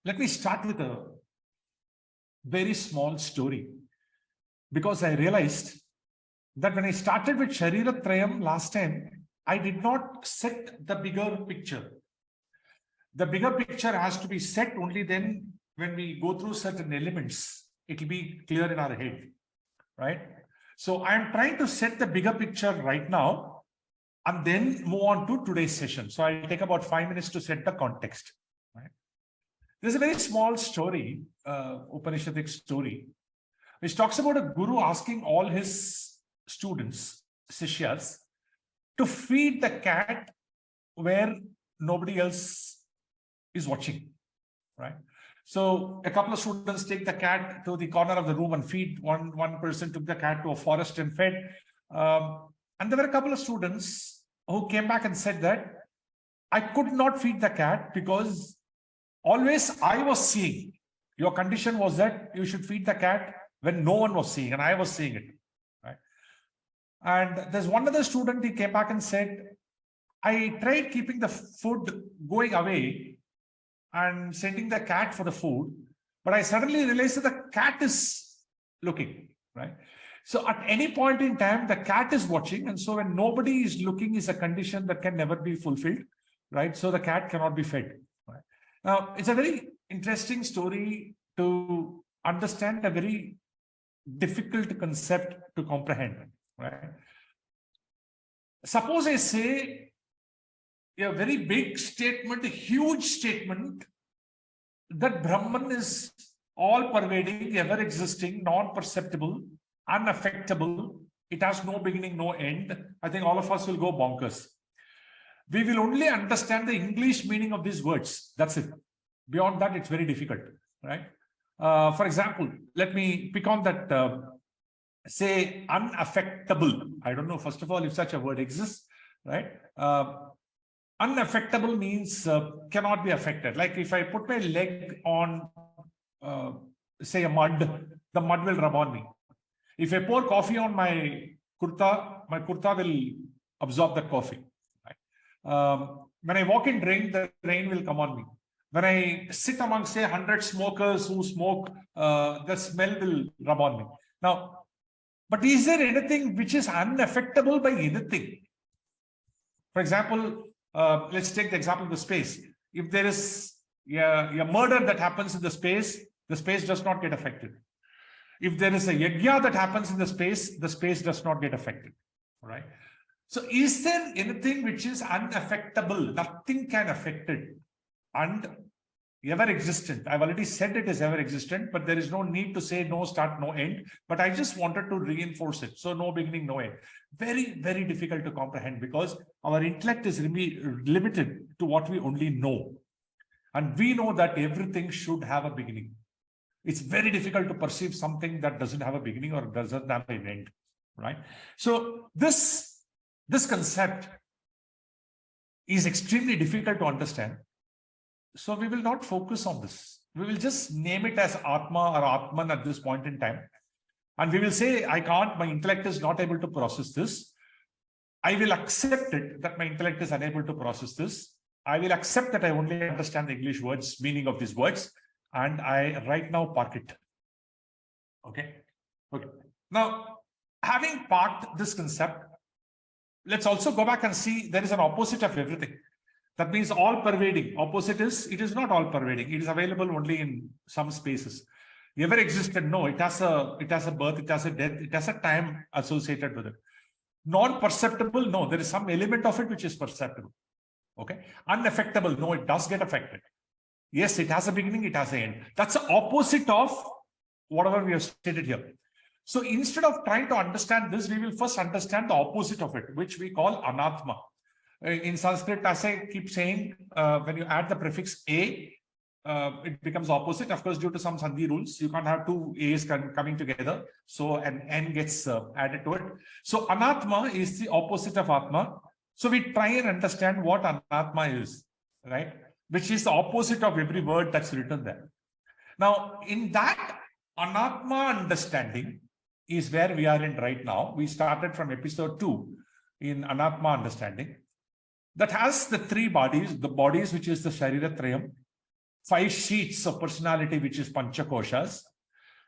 Let me start with a very small story, because I realized that when I started with Shariratrayam last time, I did not set the bigger picture. The bigger picture has to be set only then when we go through certain elements, it will be clear in our head, right? So I am trying to set the bigger picture right now and then move on to today's session. So I'll take about 5 minutes to set the context, right? There's a very small story, Upanishadic story, which talks about a guru asking all his students, sheaths, to feed the cat where nobody else is watching, right? So a couple of students take the cat to the corner of the room and feed. One person took the cat to a forest and fed. And there were a couple of students who came back and said that I could not feed the cat because always I was seeing. Your condition was that you should feed the cat when no one was seeing, and I was seeing it, right? And there's one other student, he came back and said, I tried keeping the food going away and sending the cat for the food, but I suddenly realized that the cat is looking, right? So at any point in time, the cat is watching. And so when nobody is looking is a condition that can never be fulfilled, right? So the cat cannot be fed, right? Now, it's a very interesting story to understand, a very difficult concept to comprehend, right? Suppose I say a very big statement, a huge statement, that Brahman is all-pervading, ever-existing, non-perceptible, unaffectable. It has no beginning, no end. I think all of us will go bonkers. We will only understand the English meaning of these words. That's it. Beyond that, it's very difficult, right? For example, let me pick on that, say, unaffectable. I don't know, first of all, if such a word exists, right? Unaffectable means cannot be affected. Like if I put my leg on, say, a mud, the mud will rub on me. If I pour coffee on my kurta will absorb that coffee. Right? When I walk in rain, the rain will come on me. When I sit among, say, 100 smokers who smoke, the smell will rub on me. Now, but is there anything which is unaffectable by anything? For example, let's take the example of the space. If there is a murder that happens in the space does not get affected. If there is a yajna that happens in the space does not get affected. All right. So is there anything which is unaffectable? Nothing can affect it. And ever existent. I've already said it is ever existent, but there is no need to say no start, no end. But I just wanted to reinforce it. So no beginning, no end. Very, very difficult to comprehend because our intellect is limited to what we only know. And we know that everything should have a beginning. It's very difficult to perceive something that doesn't have a beginning or doesn't have an end, right? So this concept is extremely difficult to understand. So we will not focus on this. We will just name it as Atma or Atman at this point in time. And we will say, I can't, my intellect is not able to process this. I will accept it that my intellect is unable to process this. I will accept that I only understand the English words, meaning of these words. And I right now park it. Okay. Okay. Now, having parked this concept, let's also go back and see there is an opposite of everything. That means all-pervading. Opposite is, it is not all-pervading. It is available only in some spaces. Ever existed? No, it has a birth, it has a death, it has a time associated with it. Non-perceptible? No, there is some element of it which is perceptible. Okay. Unaffectable? No, it does get affected. Yes, it has a beginning, it has an end. That's the opposite of whatever we have stated here. So instead of trying to understand this, we will first understand the opposite of it, which we call anatma. In Sanskrit, as I keep saying, when you add the prefix a, it becomes opposite. Of course, due to some Sandhi rules, you can't have two a's coming together. So an n gets added to it. So anatma is the opposite of atma. So we try and understand what anatma is, right? Which is the opposite of every word that's written there. Now, in that anatma understanding is where we are in right now. We started from episode 2 in anatma understanding. That has the three bodies, the bodies which is the Shariratrayam, 5 sheets of personality, which is panchakoshas.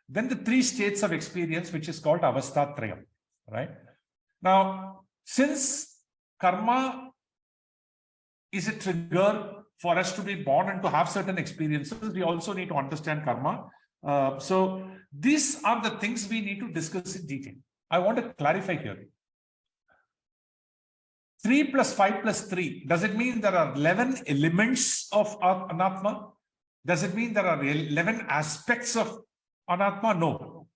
Then the 3 states of experience, which is called avastatrayam, right? Now, since karma is a trigger for us to be born and to have certain experiences, we also need to understand karma. So these are the things we need to discuss in detail. I want to clarify here. 3 plus 5 plus 3, does it mean there are 11 elements of anatma? Does it mean there are 11 aspects of anatma? No.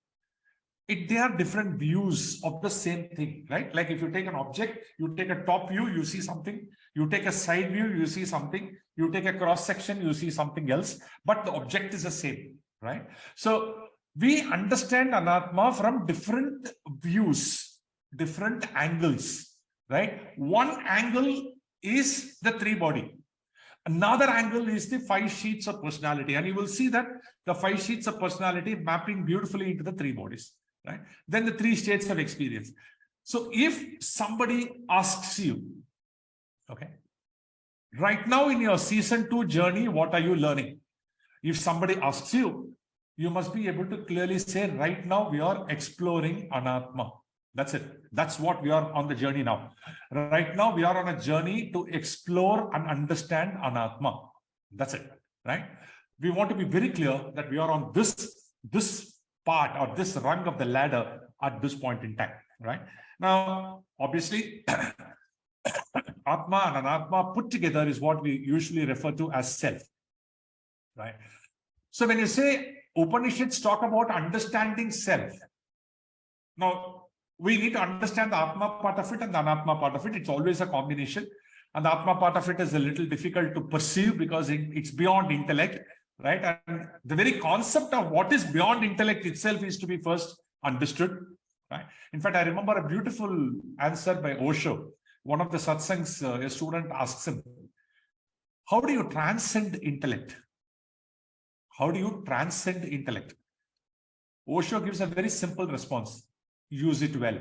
They are different views of the same thing, right? Like if you take an object, you take a top view, you see something. You take a side view, you see something. You take a cross section, you see something else. But the object is the same, right? So we understand anatma from different views, different angles, right? One angle is the 3 body. Another angle is the 5 sheets of personality. And you will see that the 5 sheets of personality mapping beautifully into the 3 bodies, right? Then the 3 states of experience. So if somebody asks you, okay, right now in your season 2 journey, what are you learning? If somebody asks you, you must be able to clearly say, right now we are exploring anatma. That's it. That's what we are on the journey now. Right now, we are on a journey to explore and understand anatma. That's it, right? We want to be very clear that we are on this part or this rung of the ladder at this point in time, right? Now, obviously, atma and anatma put together is what we usually refer to as self, right? So when you say Upanishads talk about understanding self, now, we need to understand the Atma part of it and the Anatma part of it. It's always a combination. And the Atma part of it is a little difficult to perceive because it's beyond intellect, right? And the very concept of what is beyond intellect itself is to be first understood, right? In fact, I remember a beautiful answer by Osho. One of the satsangs, a student asks him, how do you transcend intellect? How do you transcend intellect? Osho gives a very simple response. Use it well,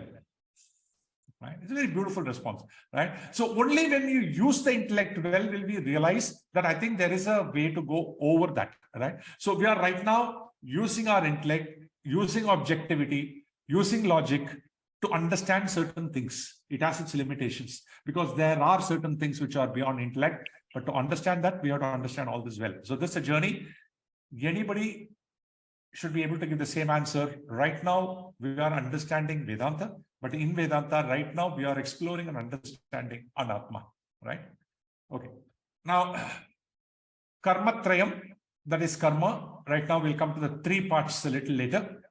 right? It's a very beautiful response, right? So only when you use the intellect well will we realize that I think there is a way to go over that, right? So we are right now using our intellect, using objectivity, using logic to understand certain things. It has its limitations because there are certain things which are beyond intellect, but to understand that, we have to understand all this well. So this is a journey. Anybody should be able to give the same answer. Right now, we are understanding Vedanta, but in Vedanta, right now, we are exploring and understanding Anatma, right? Okay. Now, Karma Trayam, that is karma. Right now, we'll come to the 3 parts a little later.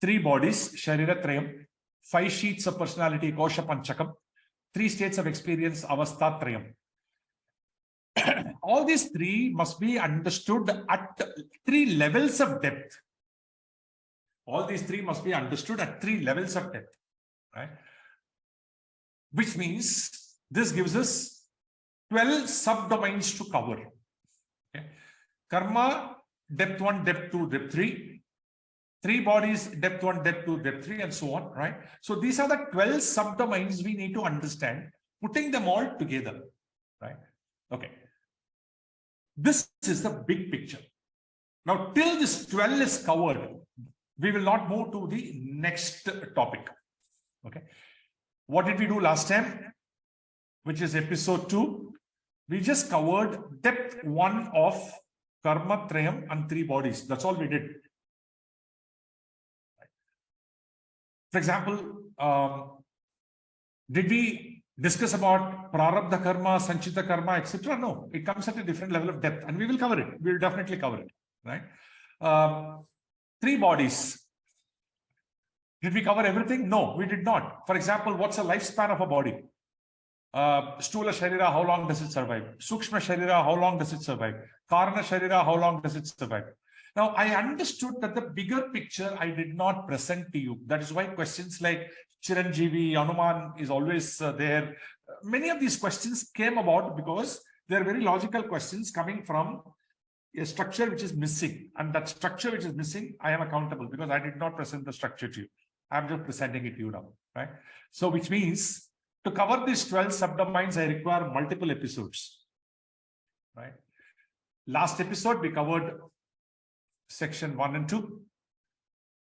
3 bodies, Sharira Trayam, 5 sheets of personality, Kosha Panchakam, 3 states of experience, Avastha Trayam. All these 3 must be understood at 3 levels of depth. All these 3 must be understood at 3 levels of depth, right? Which means this gives us 12 subdomains to cover. Okay? Karma, depth 1, depth 2, depth 3. 3 bodies, depth 1, depth 2, depth 3, and so on, right? So these are the 12 subdomains we need to understand, putting them all together, right? Okay. This is the big picture. Now, till this 12 is covered, we will not move to the next topic. Okay. What did we do last time? Which is episode 2. We just covered depth 1 of Karma Trayam and 3 bodies. That's all we did. For example, did we discuss about Prarabdha Karma, Sanchita Karma, etc.? No, it comes at a different level of depth and we will cover it. We will definitely cover it, right? 3 bodies. Did we cover everything? No, we did not. For example, what's the lifespan of a body? Stula Sharira, how long does it survive? Sukshma Sharira, how long does it survive? Karana Sharira, how long does it survive? Now, I understood that the bigger picture I did not present to you. That is why questions like Chiranjeevi, Anuman is always there. Many of these questions came about because they are very logical questions coming from a structure which is missing. And that structure which is missing, I am accountable because I did not present the structure to you. I'm just presenting it to you now, right? So which means to cover these 12 subdomains, I require multiple episodes, right? Last episode, we covered section 1 and 2.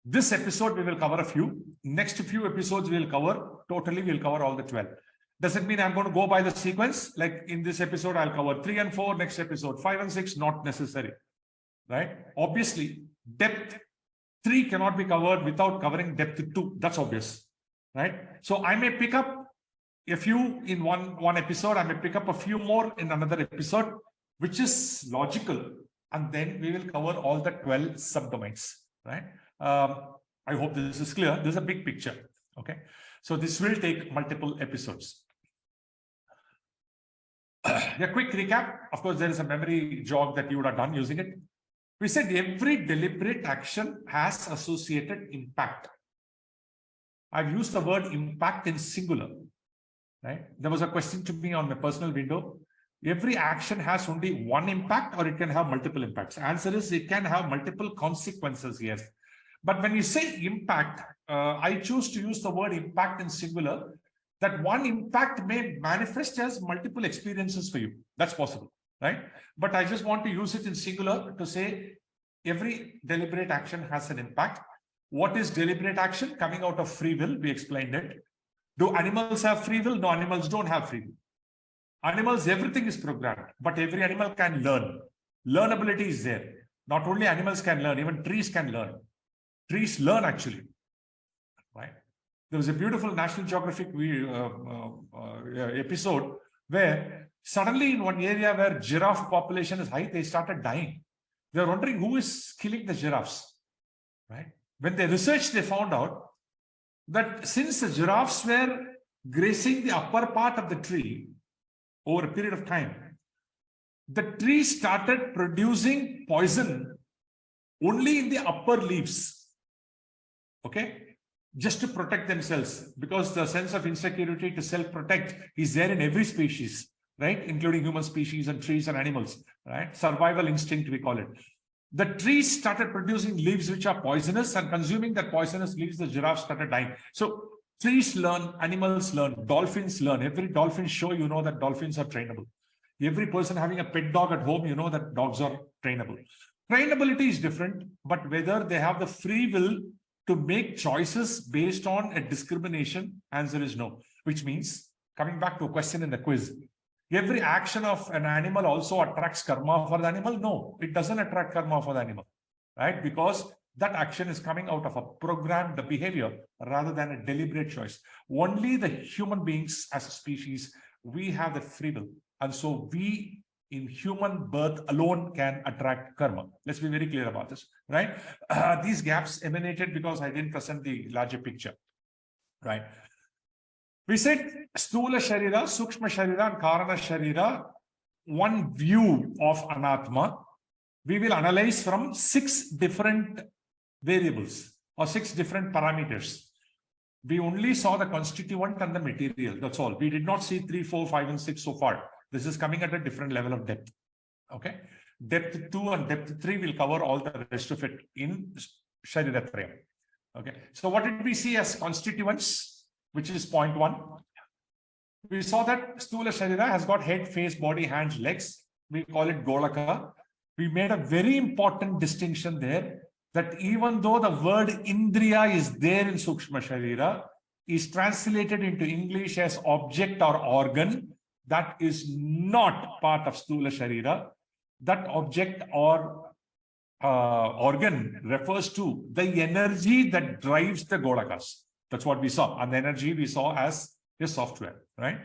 This episode, we will cover a few. Next few episodes, we'll cover, totally, we'll cover all the 12. Does it mean I'm going to go by the sequence? Like in this episode, I'll cover 3 and 4, next episode 5 and 6, not necessary, right? Obviously, depth 3 cannot be covered without covering depth 2. That's obvious, right? So I may pick up a few in one episode. I may pick up a few more in another episode, which is logical. And then we will cover all the 12 subdomains, right? I hope this is clear. This is a big picture, okay? So this will take multiple episodes. A quick recap. Of course, there is a memory jog that you would have done using it. We said every deliberate action has associated impact. I've used the word impact in singular, right? There was a question to me on my personal window. Every action has only one impact or it can have multiple impacts. Answer is it can have multiple consequences, yes. But when you say impact, I choose to use the word impact in singular, that one impact may manifest as multiple experiences for you. That's possible, right? But I just want to use it in singular to say every deliberate action has an impact. What is deliberate action? Coming out of free will, we explained it. Do animals have free will? No, animals don't have free will. Animals, everything is programmed, but every animal can learn. Learnability is there. Not only animals can learn, even trees can learn. Trees learn actually, right? There was a beautiful National Geographic episode where suddenly in one area where giraffe population is high, they started dying. They're wondering who is killing the giraffes, right? When they researched, they found out that since the giraffes were grazing the upper part of the tree over a period of time, the tree started producing poison only in the upper leaves. Okay, just to protect themselves, because the sense of insecurity to self-protect is there in every species, right? Including human species and trees and animals, right? Survival instinct, we call it. The trees started producing leaves which are poisonous, and consuming that poisonous leaves, the giraffes started dying. So trees learn, animals learn, dolphins learn. Every dolphin show, you know that dolphins are trainable. Every person having a pet dog at home, you know that dogs are trainable. Trainability is different, but whether they have the free will to make choices based on a discrimination, answer is no. Which means, coming back to a question in the quiz, every action of an animal also attracts karma for the animal? No, it doesn't attract karma for the animal, right? Because that action is coming out of a programmed behavior rather than a deliberate choice. Only the human beings as a species, we have the free will. And so we in human birth alone can attract karma. Let's be very clear about this, right? These gaps emanated because I didn't present the larger picture, right? We said Stula Sharira, Sukshma Sharira, and Karana Sharira, one view of Anatma, we will analyze from 6 different variables or 6 different parameters. We only saw the constituent and the material. That's all. We did not see 3, 4, 5, and 6 so far. This is coming at a different level of depth. Okay. Depth 2 and depth 3 will cover all the rest of it in Shariratrayam. Okay. So what did we see as constituents, which is point 1? We saw that Stula Sharira has got head, face, body, hands, legs. We call it Golaka. We made a very important distinction there, that even though the word Indriya is there in Sukshma Sharira, is translated into English as object or organ, that is not part of Stula Sharira. That object or organ refers to the energy that drives the Golakas. That's what we saw. And the energy we saw as a software, right?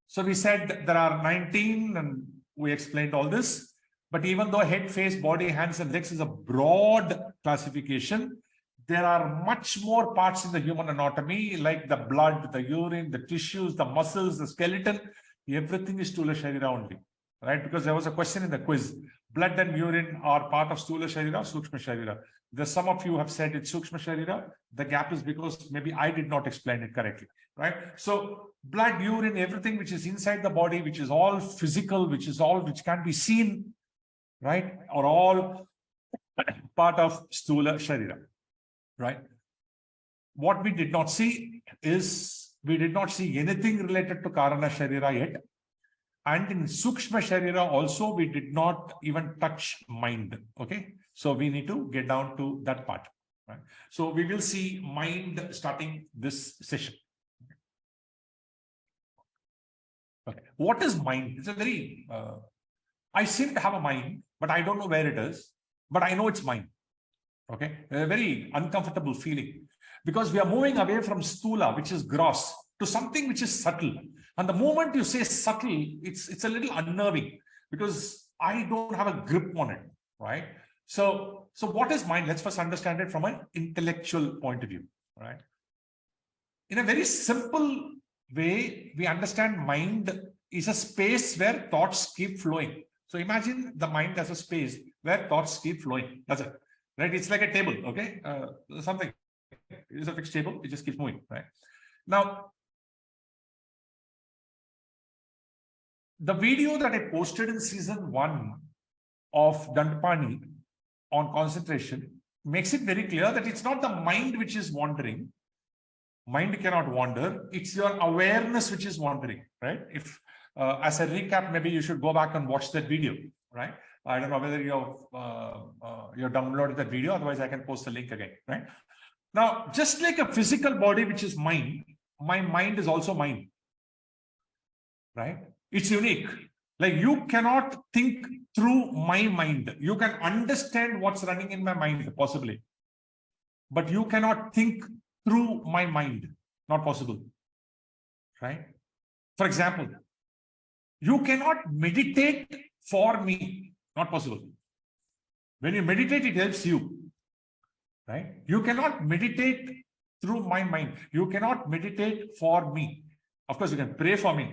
So we said there are 19, and we explained all this. But even though head, face, body, hands, and legs is a broad classification, there are much more parts in the human anatomy, like the blood, the urine, the tissues, the muscles, the skeleton. Everything is Stula Sharira only, right? Because there was a question in the quiz. Blood and urine are part of Stula Sharira, Sukshma Sharira. Some of you have said it's Sukshma Sharira. The gap is because maybe I did not explain it correctly, right? So blood, urine, everything which is inside the body, which is all physical, which can be seen, right, are all part of Stula Sharira, right? What we did not see is, we did not see anything related to Karana Sharira yet. And in Sukshma Sharira also, we did not even touch mind. Okay. So we need to get down to that part. Right? So we will see mind starting this session. Okay. What is mind? It's a very, I seem to have a mind, but I don't know where it is, but I know it's mine. Okay. A very uncomfortable feeling because we are moving away from stula, which is gross, to something which is subtle. And the moment you say subtle, it's a little unnerving because I don't have a grip on it, right? So what is mind? Let's first understand it from an intellectual point of view, right? In a very simple way, we understand mind is a space where thoughts keep flowing. So imagine the mind as a space where thoughts keep flowing. That's it, right? It's like a table, okay? Something is a fixed table, it just keeps moving, right? Now, the video that I posted in season 1 of Dandapani on concentration makes it very clear that it's not the mind which is wandering. Mind cannot wander. It's your awareness which is wandering, right? If as a recap, maybe you should go back and watch that video, right? I don't know whether you've downloaded that video. Otherwise, I can post the link again, right? Now, just like a physical body, which is mine, my mind is also mine, right? It's unique. Like you cannot think through my mind. You can understand what's running in my mind, possibly. But you cannot think through my mind. Not possible, right? For example, you cannot meditate for me. Not possible. When you meditate, it helps you, right? You cannot meditate through my mind. You cannot meditate for me. Of course, you can pray for me.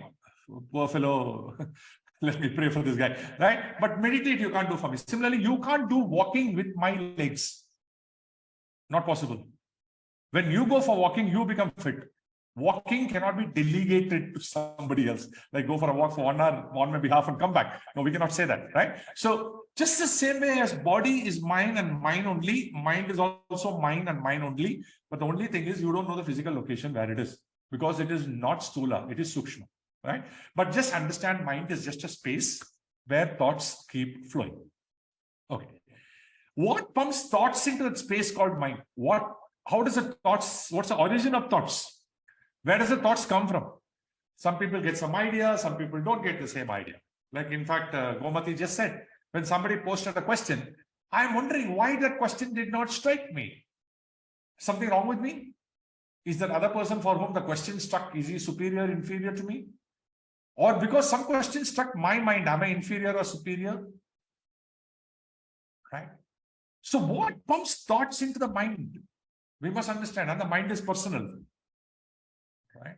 Poor fellow, let me pray for this guy, right? But meditate you can't do for me. Similarly, you can't do walking with my legs. Not possible. When you go for walking, you become fit. Walking cannot be delegated to somebody else. Like go for a walk for 1 hour on my behalf and come back. No, we cannot say that, right? So just the same way as body is mine and mine only, mind is also mine and mine only. But the only thing is you don't know the physical location where it is because it is not stula, it is sukshma. Right? But just understand mind is just a space where thoughts keep flowing. Okay. What pumps thoughts into that space called mind? How does the thoughts, what's the origin of thoughts? Where does the thoughts come from? Some people get some idea, some people don't get the same idea. Like in fact, Gomati just said, when somebody posted a question, I'm wondering why that question did not strike me. Something wrong with me? Is that other person for whom the question struck, is he superior, inferior to me? Or because some question struck my mind, am I inferior or superior? Right? So what pumps thoughts into the mind? We must understand, and the mind is personal. Right?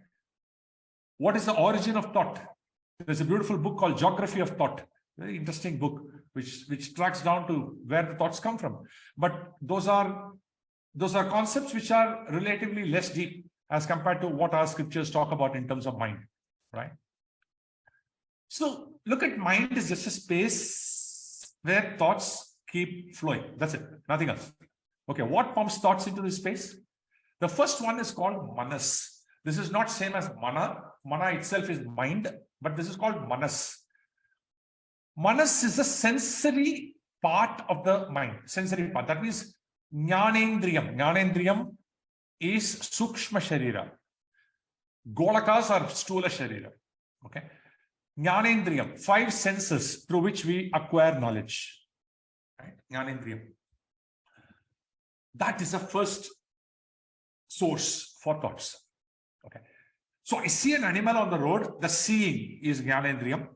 What is the origin of thought? There's a beautiful book called Geography of Thought. Very interesting book, which tracks down to where the thoughts come from. But those are concepts which are relatively less deep as compared to what our scriptures talk about in terms of mind. Right? So look at mind is just a space where thoughts keep flowing. That's it. Nothing else. Okay. What pumps thoughts into this space? The first one is called manas. This is not same as mana. Mana itself is mind, but this is called manas. Manas is a sensory part of the mind. Sensory part. That means jnanendriyam. Jnanendriyam is sukshma sharira. Golakas are stula sharira. Okay. Jnanendriyam, 5 senses through which we acquire knowledge. Right? Jnanendriyam. That is the first source for thoughts. Okay. So I see an animal on the road, the seeing is Jnanendriyam.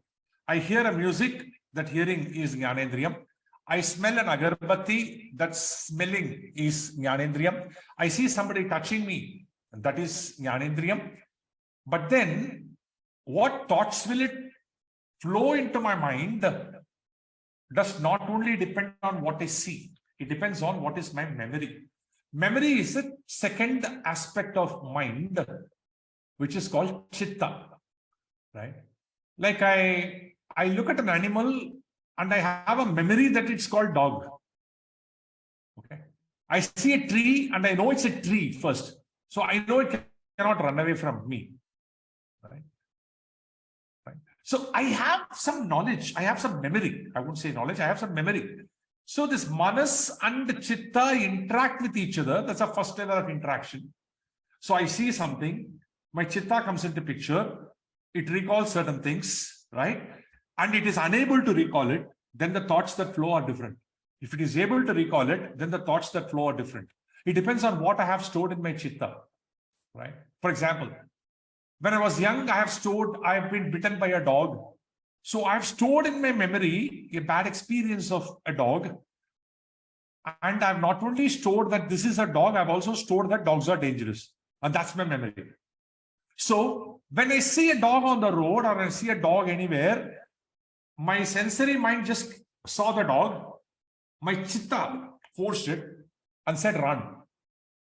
I hear a music, that hearing is Jnanendriyam. I smell an agarbatti, that smelling is Jnanendriyam. I see somebody touching me, that is Jnanendriyam. But then, what thoughts will it flow into my mind does not only depend on what I see, it depends on what is my memory. Memory is the second aspect of mind, which is called chitta, right? Like I look at an animal and I have a memory that it's called dog. Okay. I see a tree and I know it's a tree first. So I know it cannot run away from me. Right? Right. So I have some knowledge, I have some memory. I won't say knowledge, I have some memory. So this manas and chitta interact with each other. That's a first level of interaction. So I see something, my chitta comes into picture, it recalls certain things, right? And it is unable to recall it, then the thoughts that flow are different. If it is able to recall it, then the thoughts that flow are different. It depends on what I have stored in my chitta, right? For example, when I was young, I have been bitten by a dog. So I've stored in my memory a bad experience of a dog. And I've not only stored that this is a dog, I've also stored that dogs are dangerous. And that's my memory. So when I see a dog on the road or I see a dog anywhere, my sensory mind just saw the dog. My chitta forced it and said, run.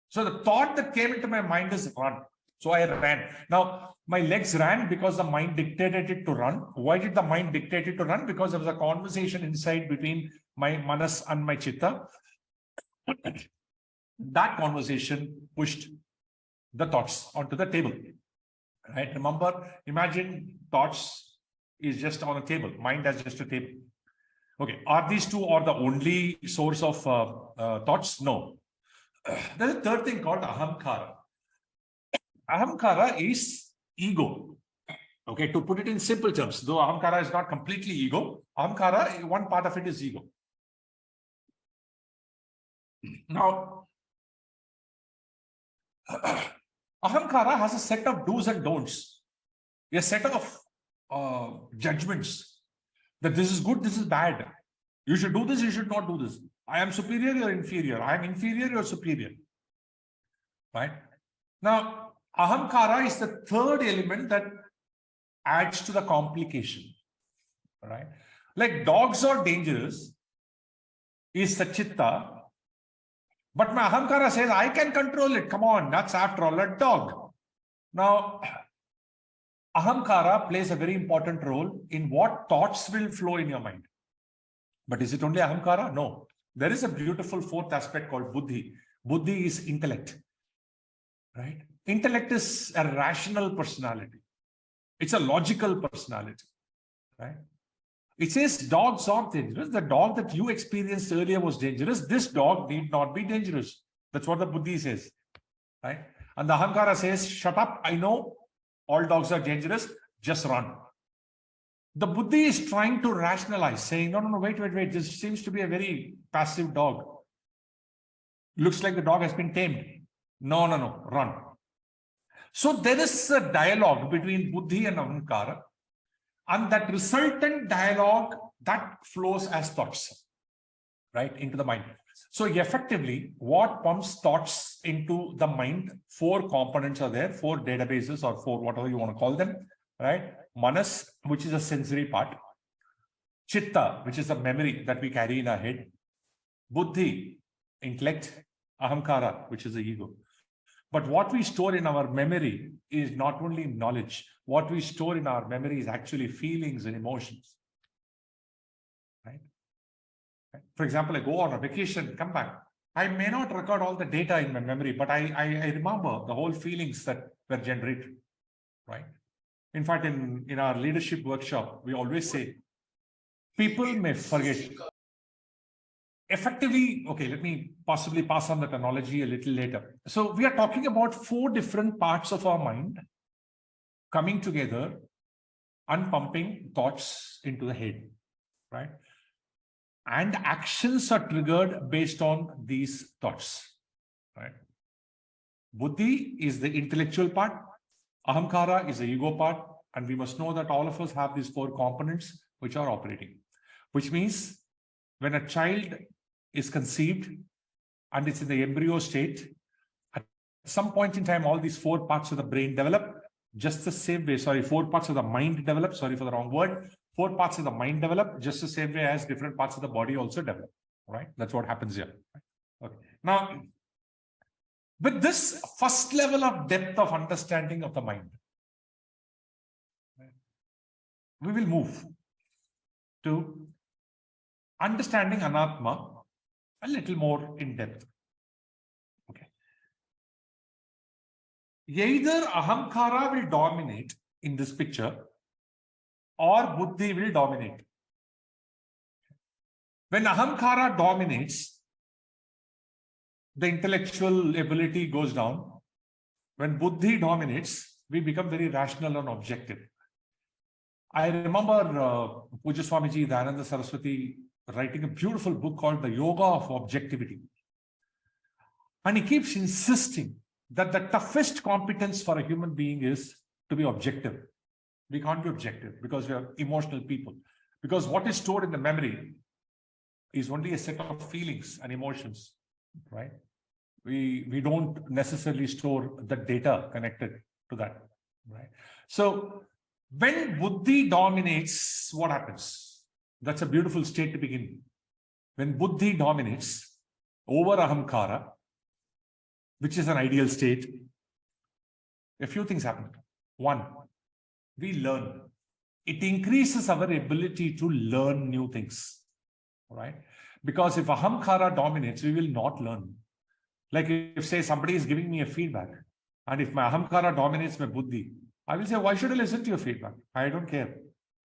So the thought that came into my mind is run. So I ran. Now, my legs ran because the mind dictated it to run. Why did the mind dictate it to run? Because there was a conversation inside between my manas and my chitta. That conversation pushed the thoughts onto the table. Right? Remember, imagine thoughts is just on a table. Mind as just a table. Okay. Are these two are the only source of thoughts? No. There's a third thing called ahamkara. Ahamkara is ego. Okay, to put it in simple terms, though ahamkara is not completely ego, ahamkara, one part of it is ego. Now, ahamkara has a set of do's and don'ts, a set of judgments that this is good, this is bad. You should do this, you should not do this. I am superior, you're inferior. I am inferior, you're superior. Right? Now, ahamkara is the third element that adds to the complication. Right? Like dogs are dangerous is the chitta, but my ahamkara says, I can control it. Come on, that's after all a dog. Now, ahamkara plays a very important role in what thoughts will flow in your mind. But is it only ahamkara? No. There is a beautiful fourth aspect called buddhi. Buddhi is intellect. Right? Intellect is a rational personality. It's a logical personality. Right? It says dogs are dangerous. The dog that you experienced earlier was dangerous. This dog need not be dangerous. That's what the buddhi says. Right? And the ahamkara says, shut up. I know all dogs are dangerous. Just run. The buddhi is trying to rationalize, saying, no, wait. This seems to be a very passive dog. Looks like the dog has been tamed. No, run. So there is a dialogue between buddhi and ahamkara, and that resultant dialogue that flows as thoughts, right, into the mind. So effectively, what pumps thoughts into the mind, four components are there, four databases or four, whatever you want to call them, right? Manas, which is a sensory part. Chitta, which is a memory that we carry in our head. Buddhi, intellect. Ahamkara, which is the ego. But what we store in our memory is not only knowledge. What we store in our memory is actually feelings and emotions. Right? For example, I go on a vacation, come back. I may not record all the data in my memory, but I remember the whole feelings that were generated. Right? In fact, in our leadership workshop, we always say, people may forget. Effectively, okay, let me possibly pass on that analogy a little later. So we are talking about four different parts of our mind coming together and pumping thoughts into the head, right? And actions are triggered based on these thoughts, right? Buddhi is the intellectual part. Ahamkara is the ego part. And we must know that all of us have these four components which are operating, which means when a child is conceived and it's in the embryo state, at some point in time, all these four parts of the brain develop just the same way. Sorry, four parts of the mind develop. Sorry for the wrong word. Four parts of the mind develop just the same way as different parts of the body also develop. Right? That's what happens here. Okay. Now, with this first level of depth of understanding of the mind, we will move to understanding Anatma a little more in depth. Okay. Either Ahamkara will dominate in this picture, or buddhi will dominate. When ahamkara dominates, the intellectual ability goes down. When buddhi dominates, we become very rational and objective. I remember Pujya Swamiji Dayananda Saraswati writing a beautiful book called The Yoga of Objectivity. And he keeps insisting that the toughest competence for a human being is to be objective. We can't be objective because we are emotional people. Because what is stored in the memory is only a set of feelings and emotions, right? We don't necessarily store the data connected to that, right? So when buddhi dominates, what happens? That's a beautiful state to begin. When buddhi dominates over ahamkara, which is an ideal state, a few things happen. One, we learn. It increases our ability to learn new things, right? Because if ahamkara dominates, we will not learn. Like if, say, somebody is giving me a feedback, and if my ahamkara dominates my buddhi, I will say, why should I listen to your feedback? I don't care.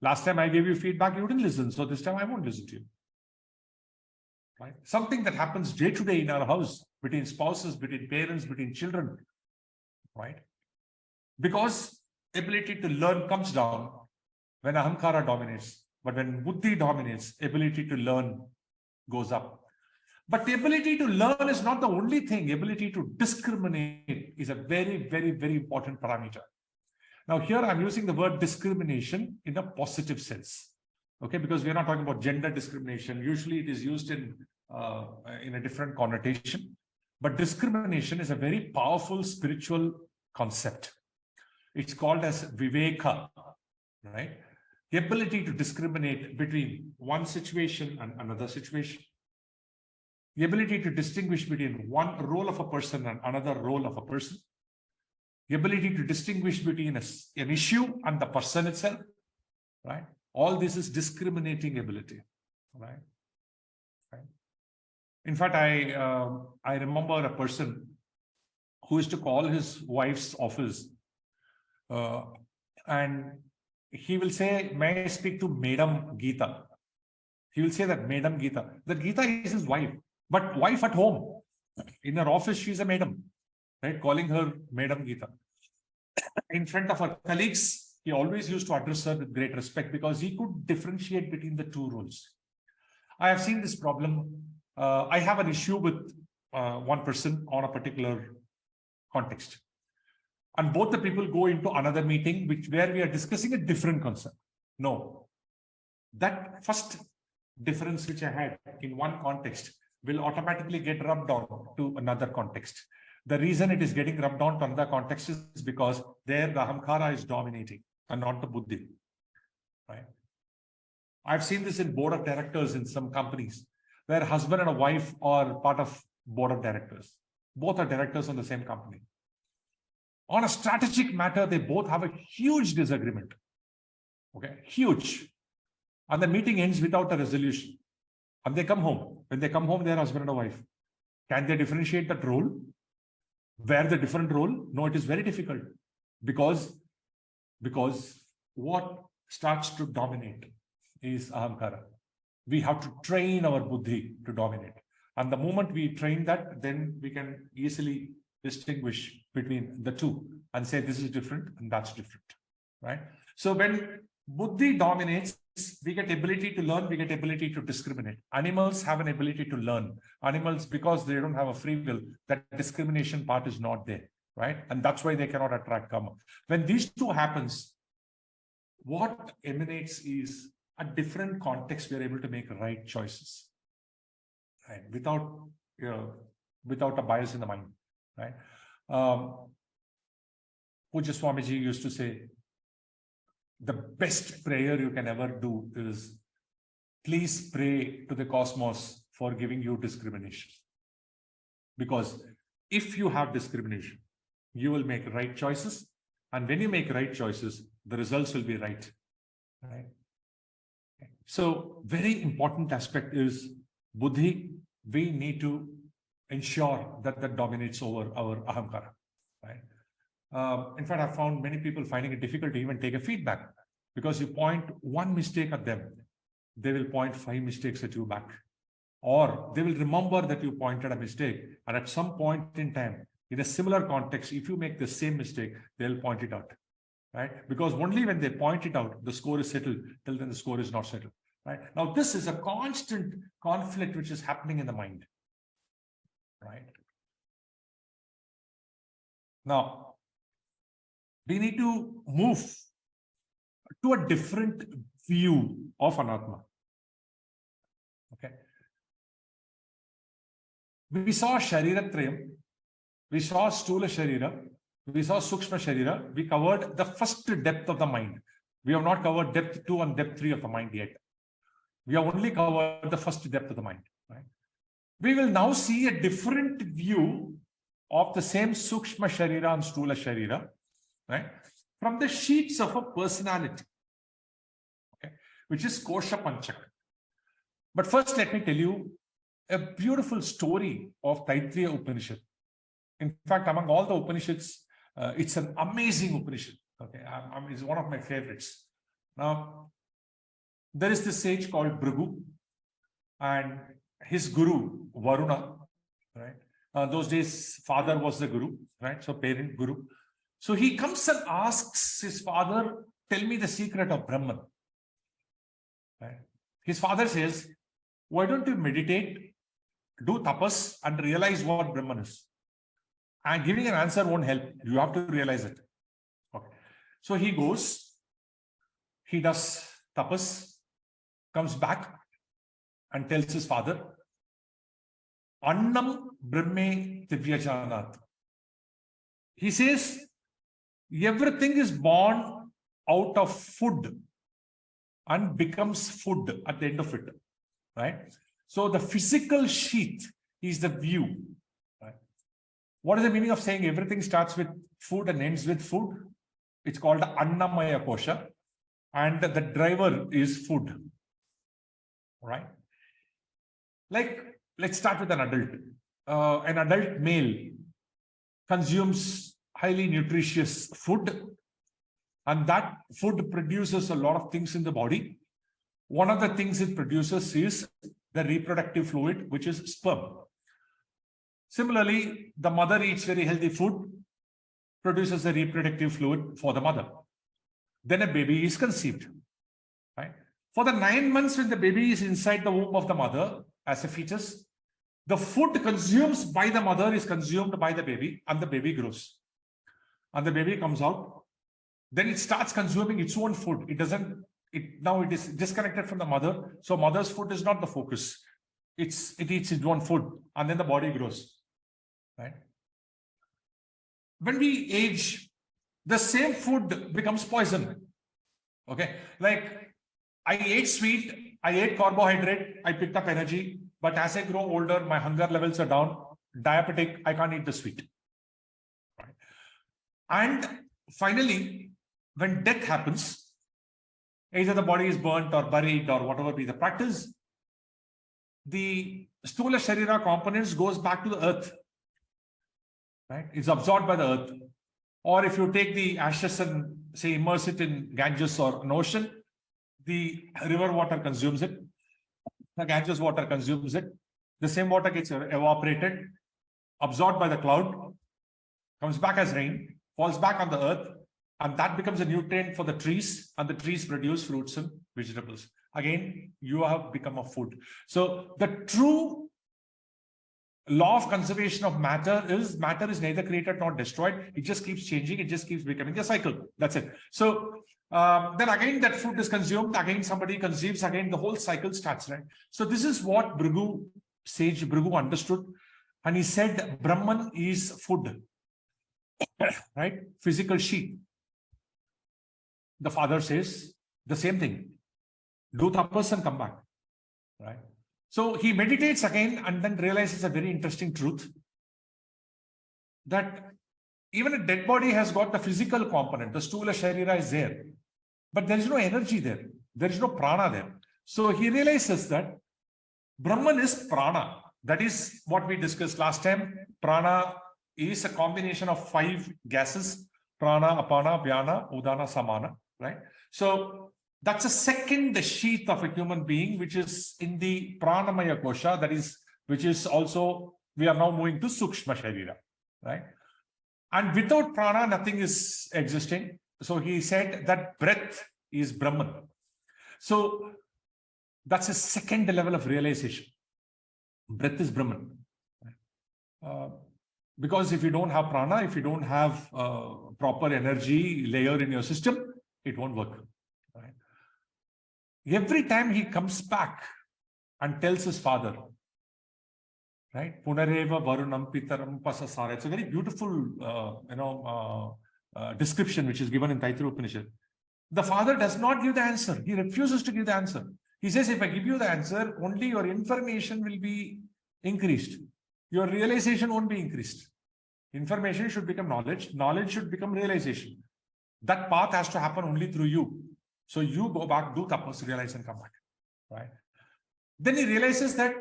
Last time I gave you feedback, you didn't listen. So this time I won't listen to you. Right? Something that happens day to day in our house, between spouses, between parents, between children, right? Because ability to learn comes down when ahamkara dominates. But when buddhi dominates, ability to learn goes up. But the ability to learn is not the only thing. Ability to discriminate is a very, very, very important parameter. Now, here I'm using the word discrimination in a positive sense, okay? Because we're not talking about gender discrimination. Usually it is used in a different connotation. But discrimination is a very powerful spiritual concept. It's called as viveka, right? The ability to discriminate between one situation and another situation. The ability to distinguish between one role of a person and another role of a person. The ability to distinguish between an issue and the person itself, right? All this is discriminating ability, right? In fact, I remember a person who used to call his wife's office and he will say, may I speak to Madam Geeta? He will say that Madam Geeta. That Geeta is his wife, but wife at home. In her office, she's a madam, right? Calling her Madam Geeta. In front of her colleagues, he always used to address her with great respect because he could differentiate between the two roles. I have seen this problem. I have an issue with one person on a particular context. And both the people go into another meeting where we are discussing a different concept. No. That first difference which I had in one context will automatically get rubbed on to another context. The reason it is getting rubbed on to another context is because there the ahamkara is dominating and not the buddhi, right? I've seen this in board of directors in some companies where husband and a wife are part of board of directors. Both are directors on the same company. On a strategic matter, they both have a huge disagreement. Okay, huge. And the meeting ends without a resolution. And they come home. When they come home, they're husband and a wife. Can they differentiate that role? Where the different role? No, it is very difficult. Because what starts to dominate is ahamkara. We have to train our buddhi to dominate. And the moment we train that, then we can easily distinguish between the two and say this is different and that's different, right? So when buddhi dominates, we get ability to learn, we get ability to discriminate. Animals have an ability to learn. Animals, because they don't have a free will, that discrimination part is not there, right? And that's why they cannot attract karma. When these two happens, what emanates is a different context. We are able to make right choices, right? Without a bias in the mind, right? Pujya Swamiji used to say, the best prayer you can ever do is, please pray to the cosmos for giving you discrimination. Because if you have discrimination, you will make right choices. And when you make right choices, the results will be right. Right? So very important aspect is buddhi. We need to ensure that that dominates over our ahamkara. Right? In fact, I've found many people finding it difficult to even take a feedback. Because you point one mistake at them, they will point 5 mistakes at you back. Or they will remember that you pointed a mistake. And at some point in time, in a similar context, if you make the same mistake, they'll point it out. Right? Because only when they point it out, the score is settled. Till then, the score is not settled. Right? Now, this is a constant conflict which is happening in the mind. Right? Now, we need to move to a different view of Anatma. Okay. We saw Shariratrayam, we saw Stula Sharira, we saw Sukshma Sharira. We covered the first depth of the mind. We have not covered depth 2 and depth 3 of the mind yet. We have only covered the first depth of the mind. Right? We will now see a different view of the same Sukshma Sharira and Stula Sharira, right, from the sheets of a personality, okay, which is Kosha Panchak. But first, let me tell you a beautiful story of Taittiriya Upanishad. In fact, among all the Upanishads, it's an amazing Upanishad. Okay, it's one of my favorites. Now, there is this sage called Bhrigu, and his guru, Varuna, right? Those days, father was the guru, right? So, parent, guru. So, he comes and asks his father, tell me the secret of Brahman. Right? His father says, why don't you meditate, do tapas, and realize what Brahman is? And giving an answer won't help. You have to realize it. Okay. So, he goes, he does tapas, comes back and tells his father, Annam Brahme Divyajanat. He says, everything is born out of food and becomes food at the end of it. Right? So the physical sheath is the view. Right? What is the meaning of saying everything starts with food and ends with food? It's called Annamaya Kosha, and the driver is food. Right? Like, let's start with an adult. An adult male consumes highly nutritious food, and that food produces a lot of things in the body. One of the things it produces is the reproductive fluid, which is sperm. Similarly, the mother eats very healthy food, produces the reproductive fluid for the mother. Then a baby is conceived. Right? For the 9 months when the baby is inside the womb of the mother as a fetus, the food consumed by the mother is consumed by the baby, and the baby grows. And the baby comes out. Then it starts consuming its own food. Now it is disconnected from the mother. So mother's food is not the focus. It eats its own food, and then the body grows. Right? When we age, the same food becomes poison. Okay, like I ate sweet, I ate carbohydrate, I picked up energy, but as I grow older, my hunger levels are down, diabetic, I can't eat the sweet. Right? And finally, when death happens, either the body is burnt or buried or whatever be the practice, the Stula Sharira components goes back to the earth. Right? It's absorbed by the earth. Or if you take the ashes and say immerse it in Ganges or an ocean, the river water consumes it. The Ganges water consumes it. The same water gets evaporated, absorbed by the cloud, comes back as rain, falls back on the earth, and that becomes a nutrient for the trees, and the trees produce fruits and vegetables. Again, you have become a food. So the true law of conservation of matter is neither created nor destroyed. It just keeps changing. It just keeps becoming a cycle. That's it. So then again, that food is consumed. Again, somebody conceives. Again, the whole cycle starts, right? So this is what sage Bhrigu understood. And he said, Brahman is food, right? Physical sheath. The father says the same thing. Do tapas and come back, right? So he meditates again and then realizes a very interesting truth, that even a dead body has got the physical component. The Stula Sharira is there, but there is no energy there. There is no prana there. So he realizes that Brahman is prana. That is what we discussed last time. Prana is a combination of 5 gases: prana, apana, vyana, udana, samana. Right? So that's a second sheath of a human being, which is in the Pranamaya Kosha, that is, which is also, we are now moving to Sukshma Sharira, right? And without prana, nothing is existing. So he said that breath is Brahman. So that's a second level of realization. Breath is Brahman. Because if you don't have prana, if you don't have proper energy layer in your system, it won't work. Right? Every time he comes back and tells his father, right? Punareva Varunam Pitaram Pasasara. It's a very beautiful, description which is given in Taittiriya Upanishad. The father does not give the answer. He refuses to give the answer. He says, if I give you the answer, only your information will be increased. Your realization won't be increased. Information should become knowledge. Knowledge should become realization. That path has to happen only through you. So you go back, do tapas, realize and come back. Right? Then he realizes that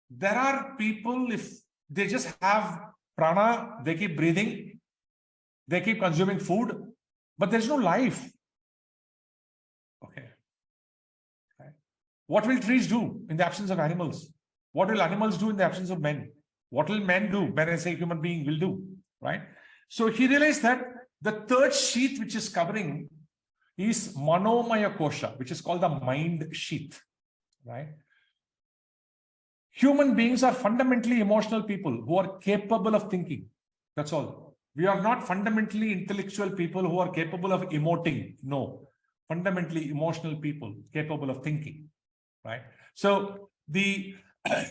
there are people, if they just have prana, they keep breathing, they keep consuming food, but there's no life. Okay. Right. What will trees do in the absence of animals? What will animals do in the absence of men? What will men do? When I say human being will do, right? So he realized that the third sheath which is covering is Manomaya Kosha, which is called the mind sheath, right? Human beings are fundamentally emotional people who are capable of thinking. That's all. We are not fundamentally intellectual people who are capable of emoting. No, fundamentally emotional people capable of thinking, right? So the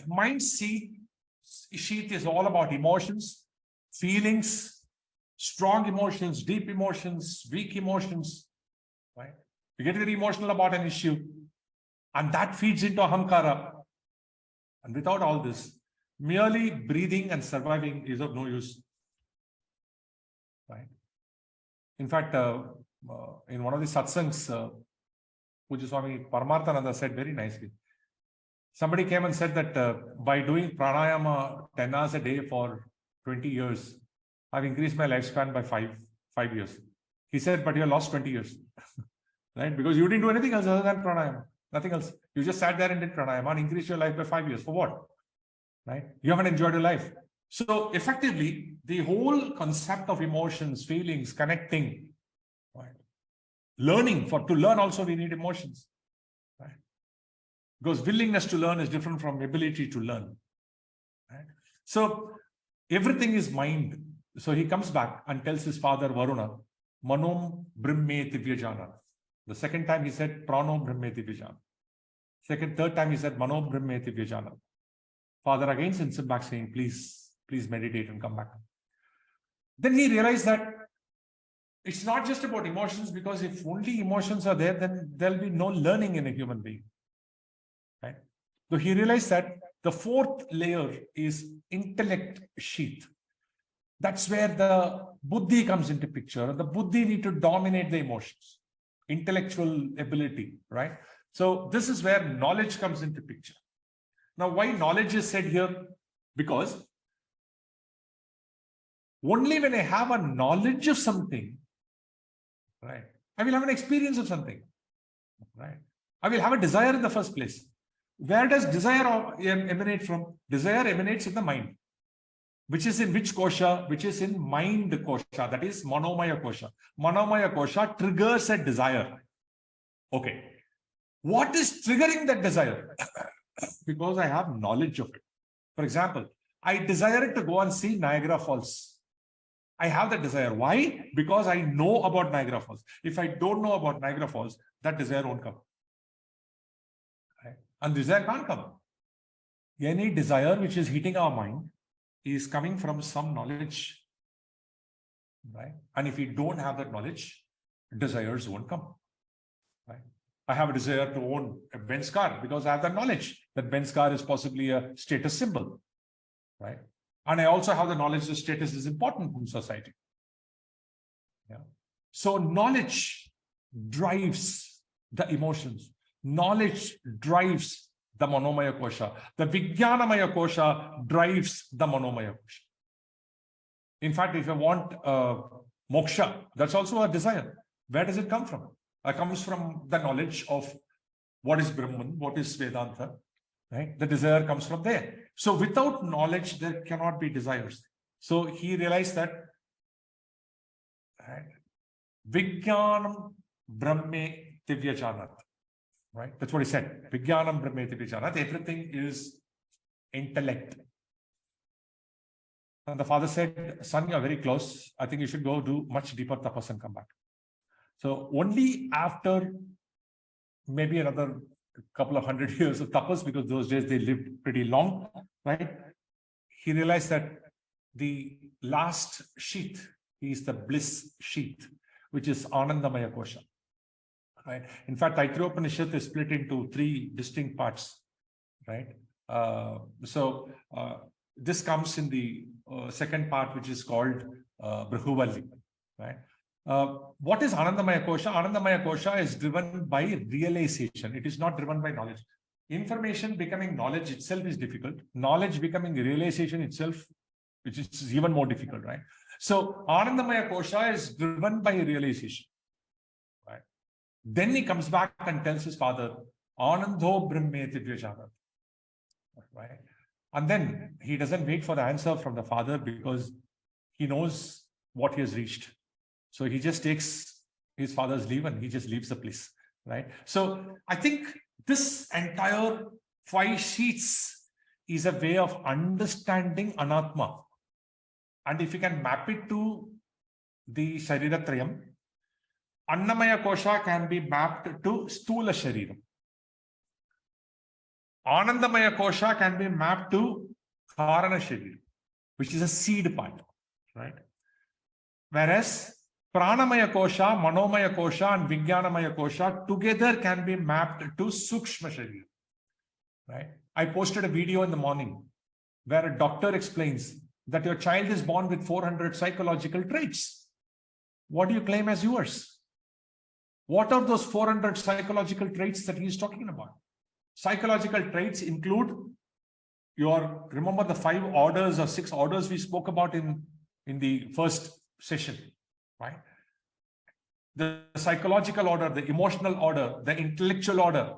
mind sheath is all about emotions, feelings, strong emotions, deep emotions, weak emotions, right? We get very emotional about an issue, and that feeds into ahamkara. And without all this, merely breathing and surviving is of no use, right? In fact, in one of the satsangs, Pujya Swami Paramarthananda said very nicely. Somebody came and said that by doing pranayama 10 hours a day for 20 years, I've increased my lifespan by five years. He said, but you have lost 20 years, right? Because you didn't do anything else other than pranayama, nothing else. You just sat there and did pranayama and increased your life by 5 years. For what? Right? You haven't enjoyed your life. So effectively, the whole concept of emotions, feelings, connecting, right? Learning, to learn also we need emotions, right? Because willingness to learn is different from ability to learn, right? So everything is mind. So he comes back and tells his father Varuna, Manom Brimme Tivyajana. The second time he said Prano Brimme Tivyajana. Third time he said Mano Brimme Tivyajana. Father again sends him back saying, please meditate and come back. Then he realized that it's not just about emotions, because if only emotions are there, then there'll be no learning in a human being. Right? So he realized that the fourth layer is intellect sheath. That's where the buddhi comes into picture. The buddhi need to dominate the emotions, intellectual ability, right? So this is where knowledge comes into picture. Now, why knowledge is said here? Because only when I have a knowledge of something, right, I will have an experience of something, right? I will have a desire in the first place. Where does desire emanate from? Desire emanates in the mind. Which is in which kosha? Which is in mind kosha. That is Manomaya Kosha. Manomaya Kosha triggers a desire. Okay. What is triggering that desire? Because I have knowledge of it. For example, I desire to go and see Niagara Falls. I have that desire. Why? Because I know about Niagara Falls. If I don't know about Niagara Falls, that desire won't come. Right? And desire can't come. Any desire which is hitting our mind is coming from some knowledge. Right? And if we don't have that knowledge, desires won't come. Right? I have a desire to own a Benz car because I have the knowledge that Benz car is possibly a status symbol, right? And I also have the knowledge that status is important in society. Yeah. So knowledge drives the emotions. Knowledge drives the Manomaya Kosha. The Vijnanamaya Kosha drives the Manomaya Kosha. In fact, if you want moksha, that's also a desire. Where does it come from? comes from the knowledge of what is Brahman, what is Vedanta, right? The desire comes from there. So without knowledge, there cannot be desires. So he realized that, right? Vijnanam Brahme Divyajanat, right? That's what he said. Vijnanam Brahme Divyajanat. Everything is intellect. And the father said, son, you're very close. I think you should go do much deeper tapas and come back. So only after maybe another couple of 100 years of tapas, because those days they lived pretty long, right? He realized that the last sheath is the bliss sheath, which is Anandamaya Kosha, right? In fact, Taittiriya Upanishad is split into 3 distinct parts, right? This comes in the second part, which is called Brahuvalli, right? What is Anandamaya Kosha? Anandamaya Kosha is driven by realization. It is not driven by knowledge. Information becoming knowledge itself is difficult. Knowledge becoming realization itself, which is even more difficult, right? So Anandamaya Kosha is driven by realization, right? Then he comes back and tells his father, Anandho Brahmeti Dvyajanat, right? And then he doesn't wait for the answer from the father because he knows what he has reached. So he just takes his father's leave and he just leaves the place, right? So I think this entire 5 sheets is a way of understanding Anatma. And if you can map it to the Shariratrayam, Annamaya Kosha can be mapped to Stula Shariram. Anandamaya Kosha can be mapped to Karana Shariram, which is a seed part, right? Whereas Pranamaya Kosha, Manomaya Kosha, and Vijnanamaya Kosha together can be mapped to Sukshma Shariram, right? I posted a video in the morning where a doctor explains that your child is born with 400 psychological traits. What do you claim as yours? What are those 400 psychological traits that he is talking about? Psychological traits include remember the 5 orders or 6 orders we spoke about in the first session, right? The psychological order, the emotional order, the intellectual order.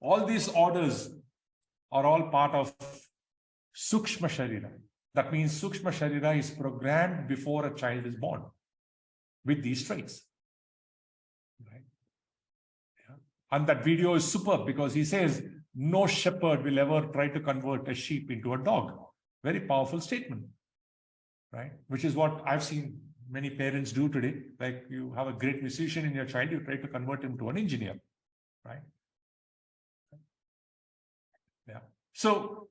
All these orders are all part of Sukshma Sharira. That means Sukshma Sharira is programmed before a child is born with these traits. Right? Yeah. And that video is superb because he says, no shepherd will ever try to convert a sheep into a dog. Very powerful statement, right? Which is what I've seen many parents do today. Like you have a great musician in your child, you try to convert him to an engineer, right? Yeah. So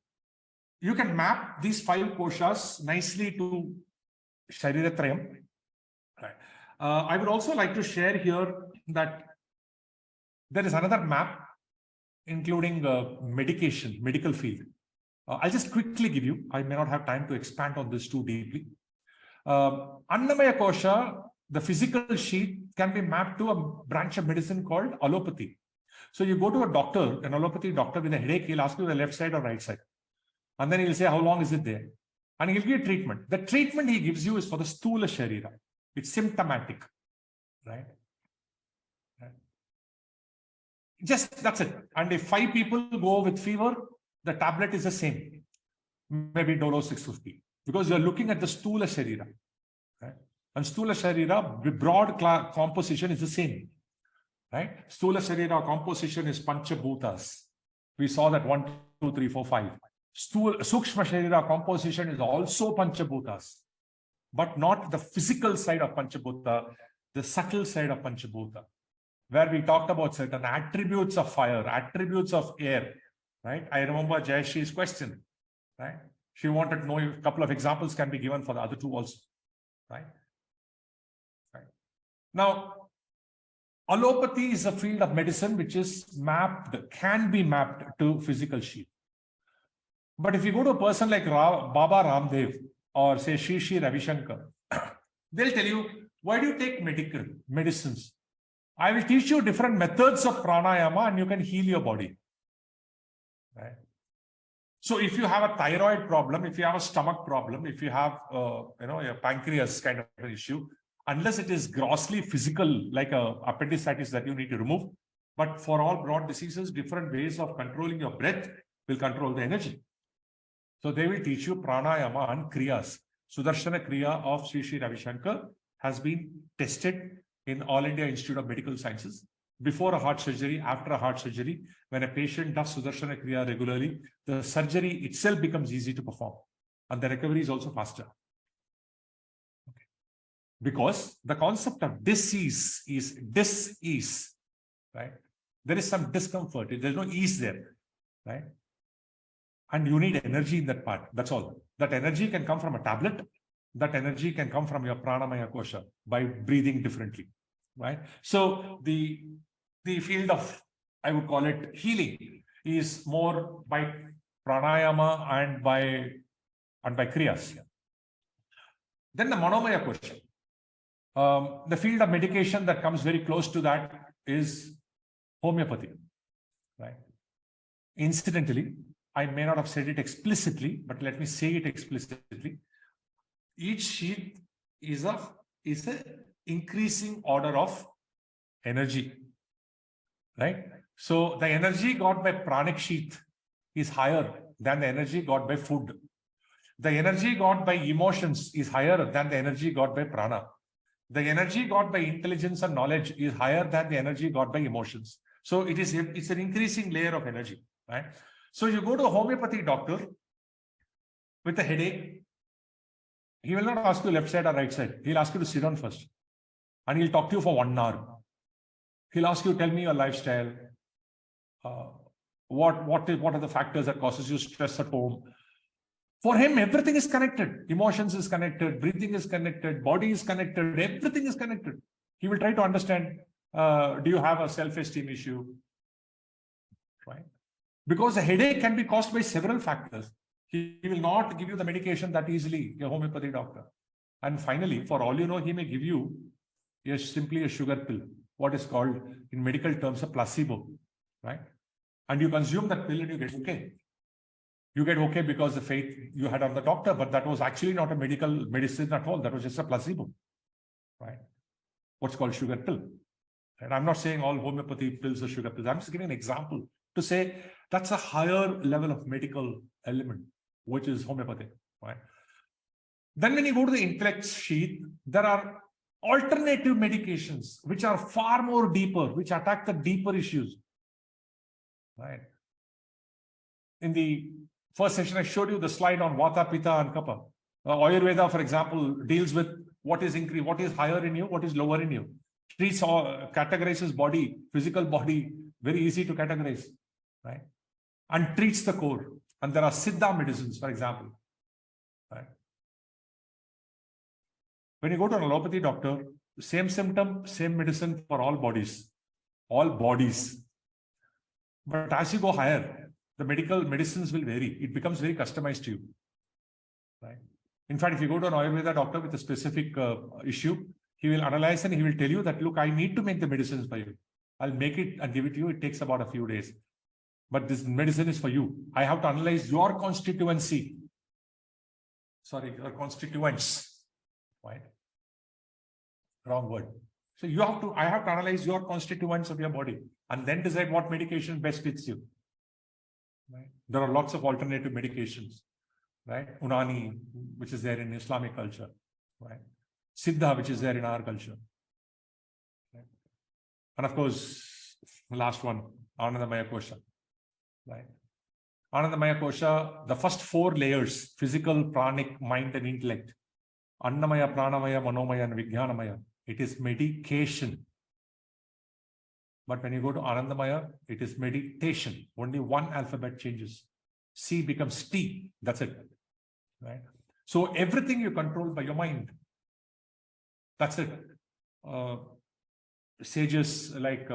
you can map these 5 koshas nicely to Shariratrayam. Right. I would also like to share here that there is another map including medical field. I'll just quickly give you, I may not have time to expand on this too deeply. Annamaya Kosha, the physical sheet, can be mapped to a branch of medicine called allopathy. So you go to a doctor, an allopathy doctor with a headache, he'll ask you the left side or right side. And then he'll say, how long is it there? And he'll give you treatment. The treatment he gives you is for the Stula Sharira. It's symptomatic, right? Just that's it. And if 5 people go with fever, the tablet is the same. Maybe Dolo 650. Because you're looking at the Stula Sharira. Right? And Stula Sharira, broad composition is the same. Right? Stula Sharira composition is Panchabhutas. We saw that 1, 2, 3, 4, 5. Sukshma Sharira composition is also Panchabhutas, but not the physical side of Panchabhuta, the subtle side of Panchabhuta, where we talked about certain attributes of fire, attributes of air, right? I remember Jayashrie's question, right? She wanted to know if a couple of examples can be given for the other 2 also, right? Right. Now, allopathy is a field of medicine which is mapped, can be mapped to physical sheath. But if you go to a person like Baba Ramdev or say Shri Ravi Shankar, they'll tell you, why do you take medicines? I will teach you different methods of pranayama and you can heal your body. Right? So if you have a thyroid problem, if you have a stomach problem, if you have, your pancreas kind of an issue, unless it is grossly physical, like a appendicitis that you need to remove. But for all broad diseases, different ways of controlling your breath will control the energy. So they will teach you pranayama and kriyas. Sudarshana Kriya of Sri Sri Ravi Shankar has been tested in All India Institute of Medical Sciences. Before a heart surgery, after a heart surgery, when a patient does Sudarshana Kriya regularly, the surgery itself becomes easy to perform. And the recovery is also faster. Okay. Because the concept of dis-ease is dis-ease, right? There is some discomfort. There's no ease there, right? And you need energy in that part. That's all. That energy can come from a tablet. That energy can come from your pranamaya kosha by breathing differently, right? So the field of, I would call it, healing is more by pranayama and by kriyas. Then the manomaya kosha. The field of medication that comes very close to that is homeopathy, right? Incidentally, I may not have said it explicitly, but let me say it explicitly. Each sheath is a increasing order of energy, right? So the energy got by pranic sheath is higher than the energy got by food. The energy got by emotions is higher than the energy got by prana. The energy got by intelligence and knowledge is higher than the energy got by emotions. So it's an increasing layer of energy, right? So you go to a homeopathy doctor with a headache. He will not ask you left side or right side. He'll ask you to sit down first. And he'll talk to you for 1 hour. He'll ask you, tell me your lifestyle. What are the factors that causes you stress at home? For him, everything is connected. Emotions is connected. Breathing is connected. Body is connected. Everything is connected. He will try to understand, do you have a self-esteem issue? Right? Because a headache can be caused by several factors. He will not give you the medication that easily, a homeopathy doctor. And finally, for all you know, he may give you simply a sugar pill, what is called in medical terms a placebo, right? And you consume that pill and you get okay. You get okay because the faith you had on the doctor, but that was actually not a medicine at all. That was just a placebo, right? What's called sugar pill. And I'm not saying all homeopathy pills are sugar pills. I'm just giving an example to say that's a higher level of medical element, which is homeopathy, right? Then when you go to the intellect sheath, there are alternative medications, which are far more deeper, which attack the deeper issues, right? In the first session, I showed you the slide on Vata, Pitta, and Kapha. Ayurveda, for example, deals with what is higher in you, what is lower in you. Treats or categorizes body, physical body, very easy to categorize, right? And treats the core. And there are Siddha medicines, for example, right? When you go to an allopathy doctor, same symptom, same medicine for all bodies. But as you go higher, the medicines will vary. It becomes very customized to you, right? In fact, if you go to an Ayurveda doctor with a specific issue, he will analyze and he will tell you that, look, I need to make the medicines for you. I'll make it and give it to you. It takes about a few days. But this medicine is for you. I have to analyze your constituency. Sorry, your constituents. Right? Wrong word. So I have to analyze your constituents of your body and then decide what medication best fits you. Right? There are lots of alternative medications. Right? Unani, which is there in Islamic culture. Right? Siddha, which is there in our culture. Right? And of course, the last one, Anandamaya Kosha. Right? Anandamaya Kosha, the first 4 layers, physical, pranic, mind, and intellect. Annamaya, Pranamaya, Manomaya, and Vijnanamaya. It is medication. But when you go to Anandamaya, it is meditation. Only one alphabet changes. C becomes T. That's it. Right? So everything you control by your mind. That's it. Sages like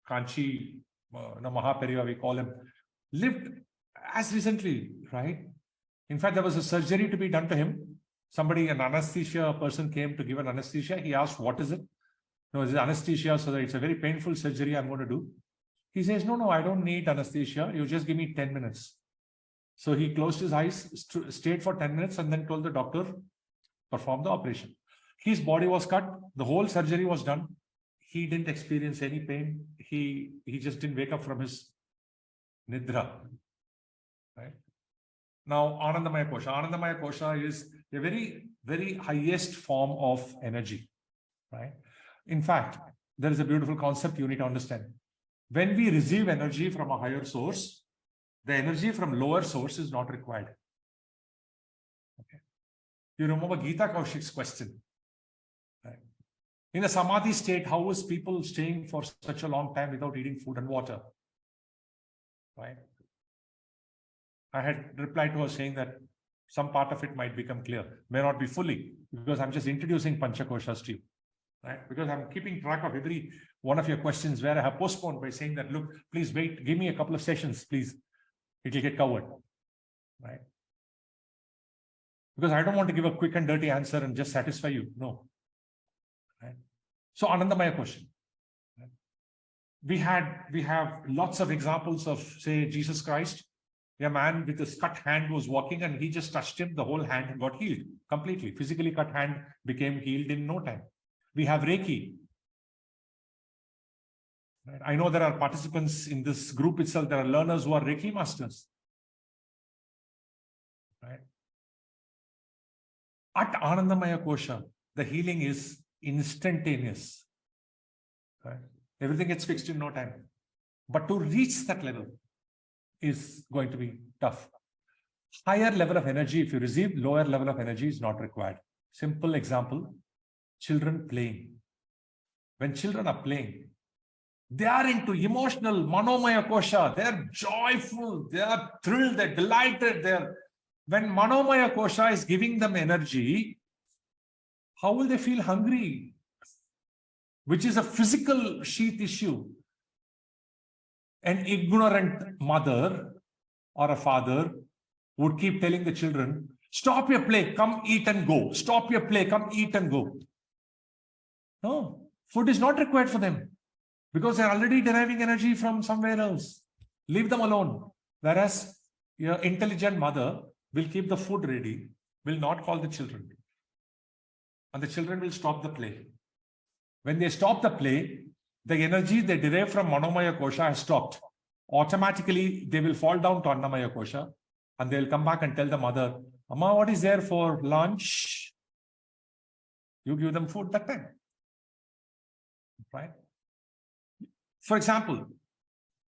Kanchi, Mahaperiva, we call him, lived as recently, right? In fact, there was a surgery to be done to him. An anesthesia person came to give an anesthesia. He asked, what is it? No, it's anesthesia, so that it's a very painful surgery I'm going to do. He says, no, I don't need anesthesia. You just give me 10 minutes. So he closed his eyes, stayed for 10 minutes, and then told the doctor, perform the operation. His body was cut. The whole surgery was done. He didn't experience any pain. He just didn't wake up from his nidra. Right? Now, Anandamaya Kosha. Anandamaya Kosha is a very, very highest form of energy. Right? In fact, there is a beautiful concept you need to understand. When we receive energy from a higher source, the energy from lower source is not required. Okay. You remember Geeta Kaushik's question. Right? In a samadhi state, how is people staying for such a long time without eating food and water? Right? I had replied to her saying that some part of it might become clear, may not be fully, because I'm just introducing Panchakoshas to you. Right? Because I'm keeping track of every one of your questions where I have postponed by saying that, look, please wait, give me a couple of sessions, please. It will get covered. Right? Because I don't want to give a quick and dirty answer and just satisfy you. No. Right? So Anandamaya question. Right? We have lots of examples of, say, Jesus Christ. A man with his cut hand was walking and he just touched him, the whole hand got healed completely. Physically cut hand became healed in no time. We have Reiki. Right? I know there are participants in this group itself. There are learners who are Reiki masters. Right? At Anandamaya Kosha, the healing is instantaneous. Right? Everything gets fixed in no time. But to reach that level is going to be tough. Higher level of energy, if you receive, lower level of energy is not required. Simple example, children playing. When children are playing, they are into emotional Manomaya Kosha. They are joyful, they are thrilled, they're delighted. When Manomaya Kosha is giving them energy, how will they feel hungry? Which is a physical sheath issue. An ignorant mother or a father would keep telling the children, stop your play, come eat and go. Stop your play, come eat and go. No, food is not required for them because they're already deriving energy from somewhere else. Leave them alone. Whereas your intelligent mother will keep the food ready, will not call the children. And the children will stop the play. When they stop the play, the energy they derive from Manomaya Kosha has stopped. Automatically, they will fall down to Annamaya Kosha and they will come back and tell the mother, Amma, what is there for lunch? You give them food that time. Right? For example,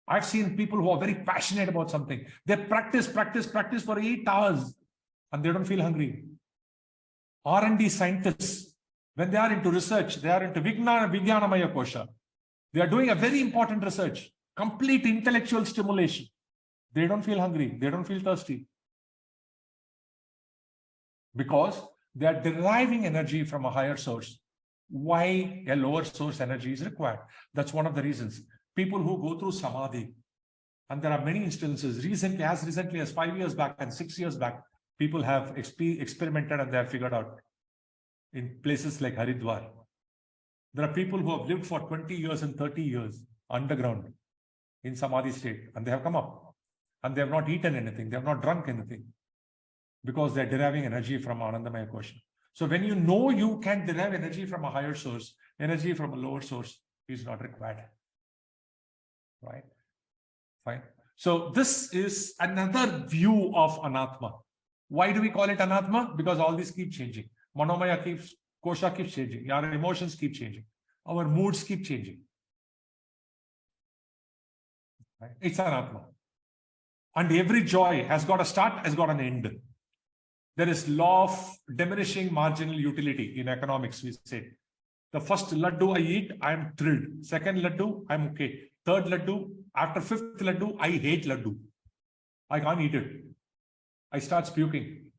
I've seen people who are very passionate about something. They practice for 8 hours and they don't feel hungry. R&D scientists, when they are into research, they are into Vijnanamaya Kosha. They are doing a very important research, complete intellectual stimulation. They don't feel hungry. They don't feel thirsty. Because they are deriving energy from a higher source. Why a lower source energy is required? That's one of the reasons. People who go through Samadhi, and there are many instances, as recently as 5 years back and 6 years back, people have experimented and they have figured out in places like Haridwar. There are people who have lived for 20 years and 30 years underground in Samadhi state, and they have come up and they have not eaten anything, they have not drunk anything because they're deriving energy from Anandamaya Kosha. So when you know you can derive energy from a higher source, energy from a lower source is not required. Right? Fine. So this is another view of Anatma. Why do we call it Anatma? Because all these keep changing. Manomaya Kosha keeps changing. Our emotions keep changing. Our moods keep changing. Right? It's Anatma. And every joy has got a start, has got an end. There is law of diminishing marginal utility in economics, we say. The first laddu I eat, I am thrilled. Second laddu, I'm okay. Third laddu, after fifth laddu, I hate laddu. I can't eat it. I start puking.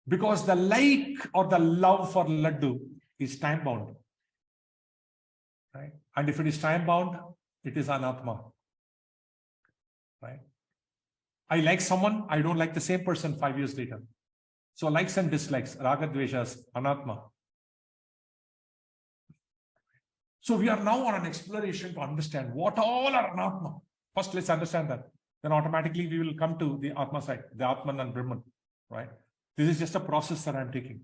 Because the like or the love for laddu is time bound. Right? And if it is time bound, it is anatma. Right? I like someone, I don't like the same person 5 years later. So likes and dislikes, raga dveshas, anatma. So we are now on an exploration to understand what all are anatma. First, let's understand that. Then automatically we will come to the atma side, the atman and brahman. Right? This is just a process that I'm taking.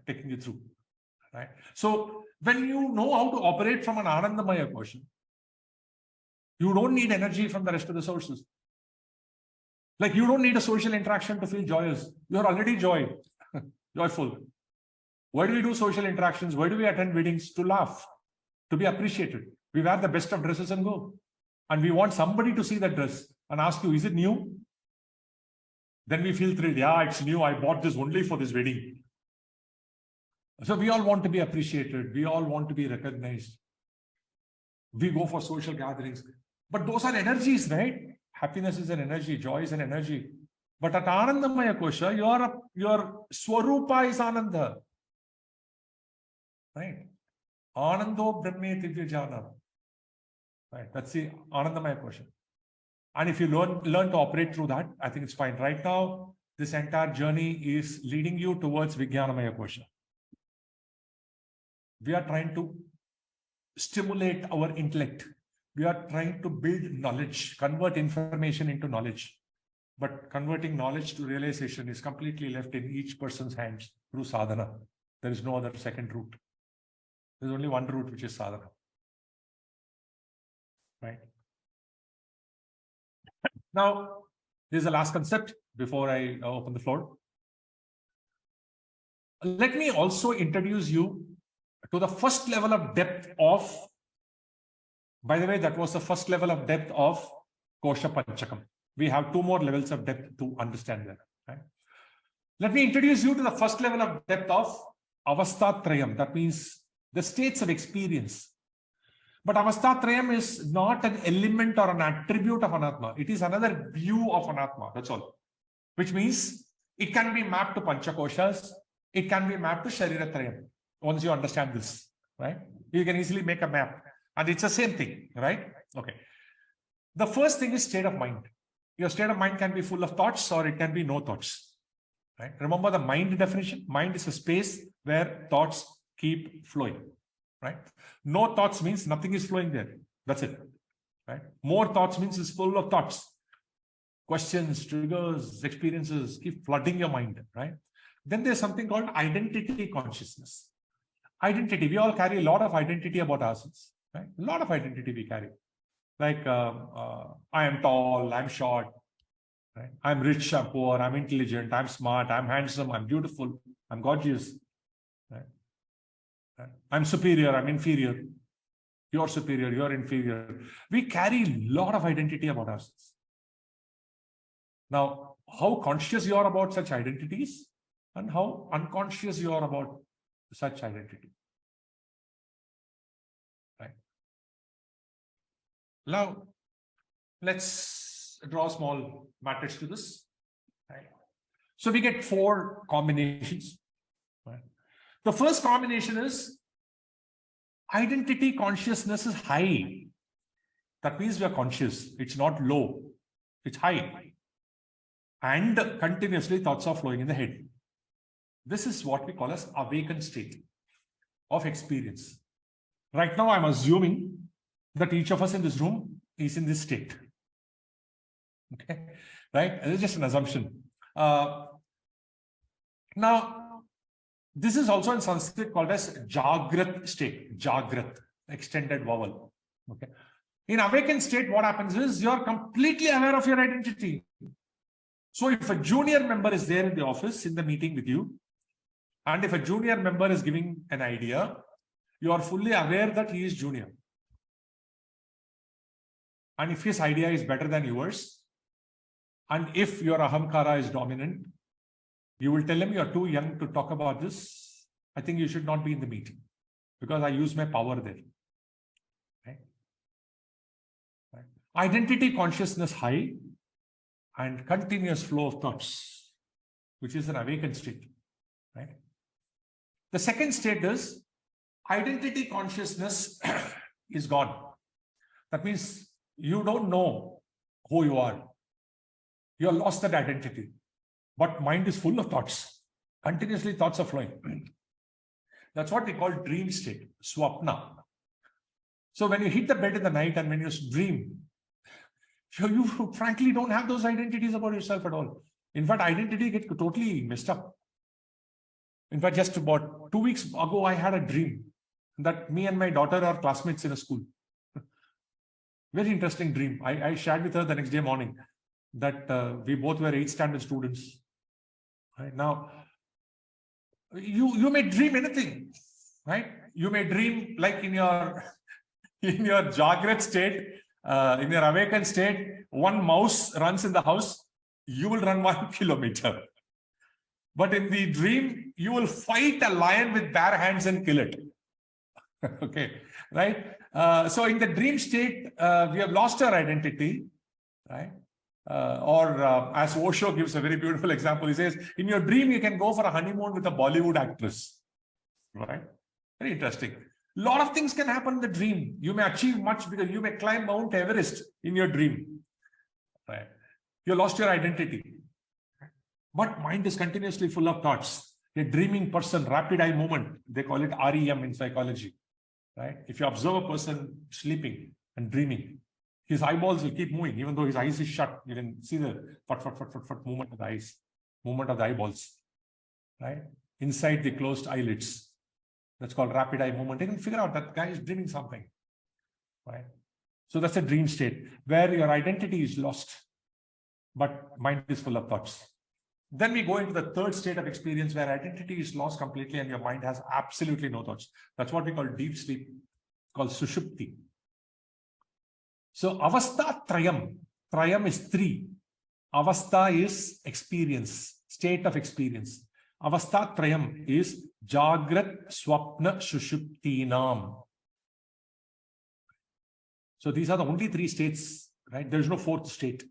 taking you through. Right? So when you know how to operate from an Anandamaya kosha, you don't need energy from the rest of the sources. Like you don't need a social interaction to feel joyous. You're already joyful. Why do we do social interactions? Why do we attend weddings? To laugh, to be appreciated. We wear the best of dresses and go. And we want somebody to see that dress and ask you, is it new? Then we feel thrilled. Yeah, it's new. I bought this only for this wedding. So we all want to be appreciated. We all want to be recognized. We go for social gatherings. But those are energies, right? Happiness is an energy. Joy is an energy. But at Anandamaya Kosha, your Swarupa is Ananda. Right? Anando Brahme Divya Jana. Right? That's the Anandamaya Kosha. And if you learn to operate through that, I think it's fine. Right now, this entire journey is leading you towards Vijnanamaya Kosha. We are trying to stimulate our intellect. We are trying to build knowledge, convert information into knowledge. But converting knowledge to realization is completely left in each person's hands through sadhana. There is no other second route. There's only one route, which is sadhana. Right? Now, this is the last concept before I open the floor. Let me also introduce you to the first level of depth of, by the way, that was the first level of depth of Kosha Panchakam. We have two more levels of depth to understand that. Right? Let me introduce you to the first level of depth of Avastatrayam. That means the states of experience. But Avastatrayam is not an element or an attribute of Anatma. It is another view of Anatma. That's all. Which means it can be mapped to Panchakoshas. It can be mapped to Shariratrayam. Once you understand this, right? You can easily make a map. And it's the same thing, right? Okay. The first thing is state of mind. Your state of mind can be full of thoughts or it can be no thoughts. Right? Remember the mind definition? Mind is a space where thoughts keep flowing. Right? No thoughts means nothing is flowing there. That's it. Right? More thoughts means it's full of thoughts. Questions, triggers, experiences keep flooding your mind. Right? Then there's something called identity consciousness. Identity. We all carry a lot of identity about ourselves. Right? A lot of identity we carry. Like I am tall, I'm short, right? I'm rich, I'm poor, I'm intelligent, I'm smart, I'm handsome, I'm beautiful, I'm gorgeous. Right? Right? I'm superior, I'm inferior. You're superior, you're inferior. We carry a lot of identity about ourselves. Now, how conscious you are about such identities and how unconscious you are about such identity. Right? Now, let's draw a small matrix to this. Right? So we get 4 combinations. Right? The first combination is identity consciousness is high. That means we are conscious. It's not low. It's high. And continuously thoughts are flowing in the head. This is what we call as awakened state of experience. Right now, I'm assuming that each of us in this room is in this state. Okay, right? It's just an assumption. Now, this is also in Sanskrit called as Jagrat state. Jagrat, extended vowel. Okay. In awakened state, what happens is you're completely aware of your identity. So if a junior member is there in the office in the meeting with you, and if a junior member is giving an idea, you are fully aware that he is junior. And if his idea is better than yours, and if your ahamkara is dominant, you will tell him you're too young to talk about this. I think you should not be in the meeting because I use my power there. Right? Right. Identity consciousness high and continuous flow of thoughts, which is an awakened state. Right? The second state is identity consciousness is gone. That means you don't know who you are. You have lost that identity. But mind is full of thoughts. Continuously thoughts are flowing. That's what we call dream state, swapna. So when you hit the bed in the night and when you dream, you frankly don't have those identities about yourself at all. In fact, identity gets totally messed up. In fact, just about 2 weeks ago, I had a dream that me and my daughter are classmates in a school. Very interesting dream. I shared with her the next day morning that we both were 8th standard students. Right now, you may dream anything, right? You may dream like in your Jagrat state, in your awakened state, one mouse runs in the house, you will run 1 kilometer. But in the dream, you will fight a lion with bare hands and kill it. Okay, right? So in the dream state, we have lost our identity, right? As Osho gives a very beautiful example, he says, in your dream, you can go for a honeymoon with a Bollywood actress, right? Very interesting. A lot of things can happen in the dream. You may achieve much because you may climb Mount Everest in your dream, right? You lost your identity. But mind is continuously full of thoughts. A dreaming person, rapid eye movement, they call it REM in psychology, right? If you observe a person sleeping and dreaming, his eyeballs will keep moving, even though his eyes is shut. You can see the fut movement of the eyes, movement of the eyeballs, right? Inside the closed eyelids. That's called rapid eye movement. You can figure out that guy is dreaming something, right? So that's a dream state where your identity is lost, but mind is full of thoughts. Then we go into the third state of experience where identity is lost completely and your mind has absolutely no thoughts. That's what we call deep sleep, called sushupti. So avastha trayam. Trayam is 3. Avastha is experience, state of experience. Avastha trayam is jagrat, swapna, sushuptinam. So these are the only 3 states, right? There is no 4th state.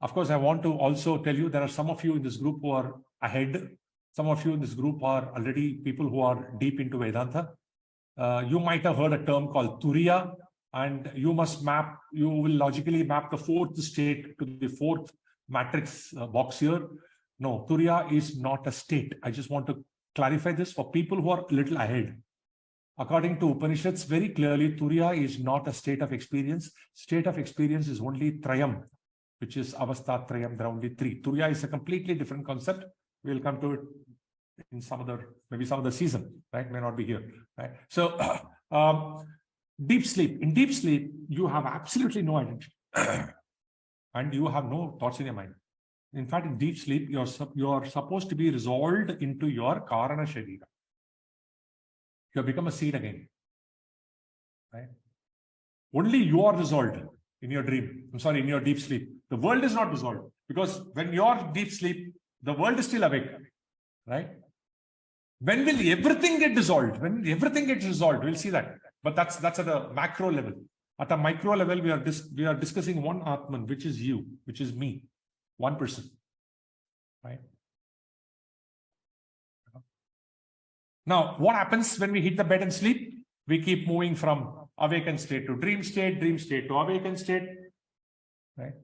Of course, I want to also tell you there are some of you in this group who are ahead. Some of you in this group are already people who are deep into Vedanta. You might have heard a term called Turiya, and you will logically map the 4th state to the 4th matrix box here. No, Turiya is not a state. I just want to clarify this for people who are a little ahead. According to Upanishads, very clearly, Turiya is not a state of experience. State of experience is only Trayam, which is avastha trayam. There are only 3. Turiya is a completely different concept. We'll come to it in maybe some other season, right? May not be here, right? So deep sleep. In deep sleep, you have absolutely no identity and you have no thoughts in your mind. In fact, in deep sleep, you're supposed to be resolved into your karana sharira. You have become a seed again, right? Only you are resolved in your dream. I'm sorry, in your deep sleep. The world is not dissolved because when you're deep sleep, the world is still awake, right? When will everything get dissolved? When everything gets resolved, we'll see that. But that's at a macro level. At a micro level, we are discussing one Atman, which is you, which is me, one person, right? Now, what happens when we hit the bed and sleep? We keep moving from awakened state to dream state to awakened state, right?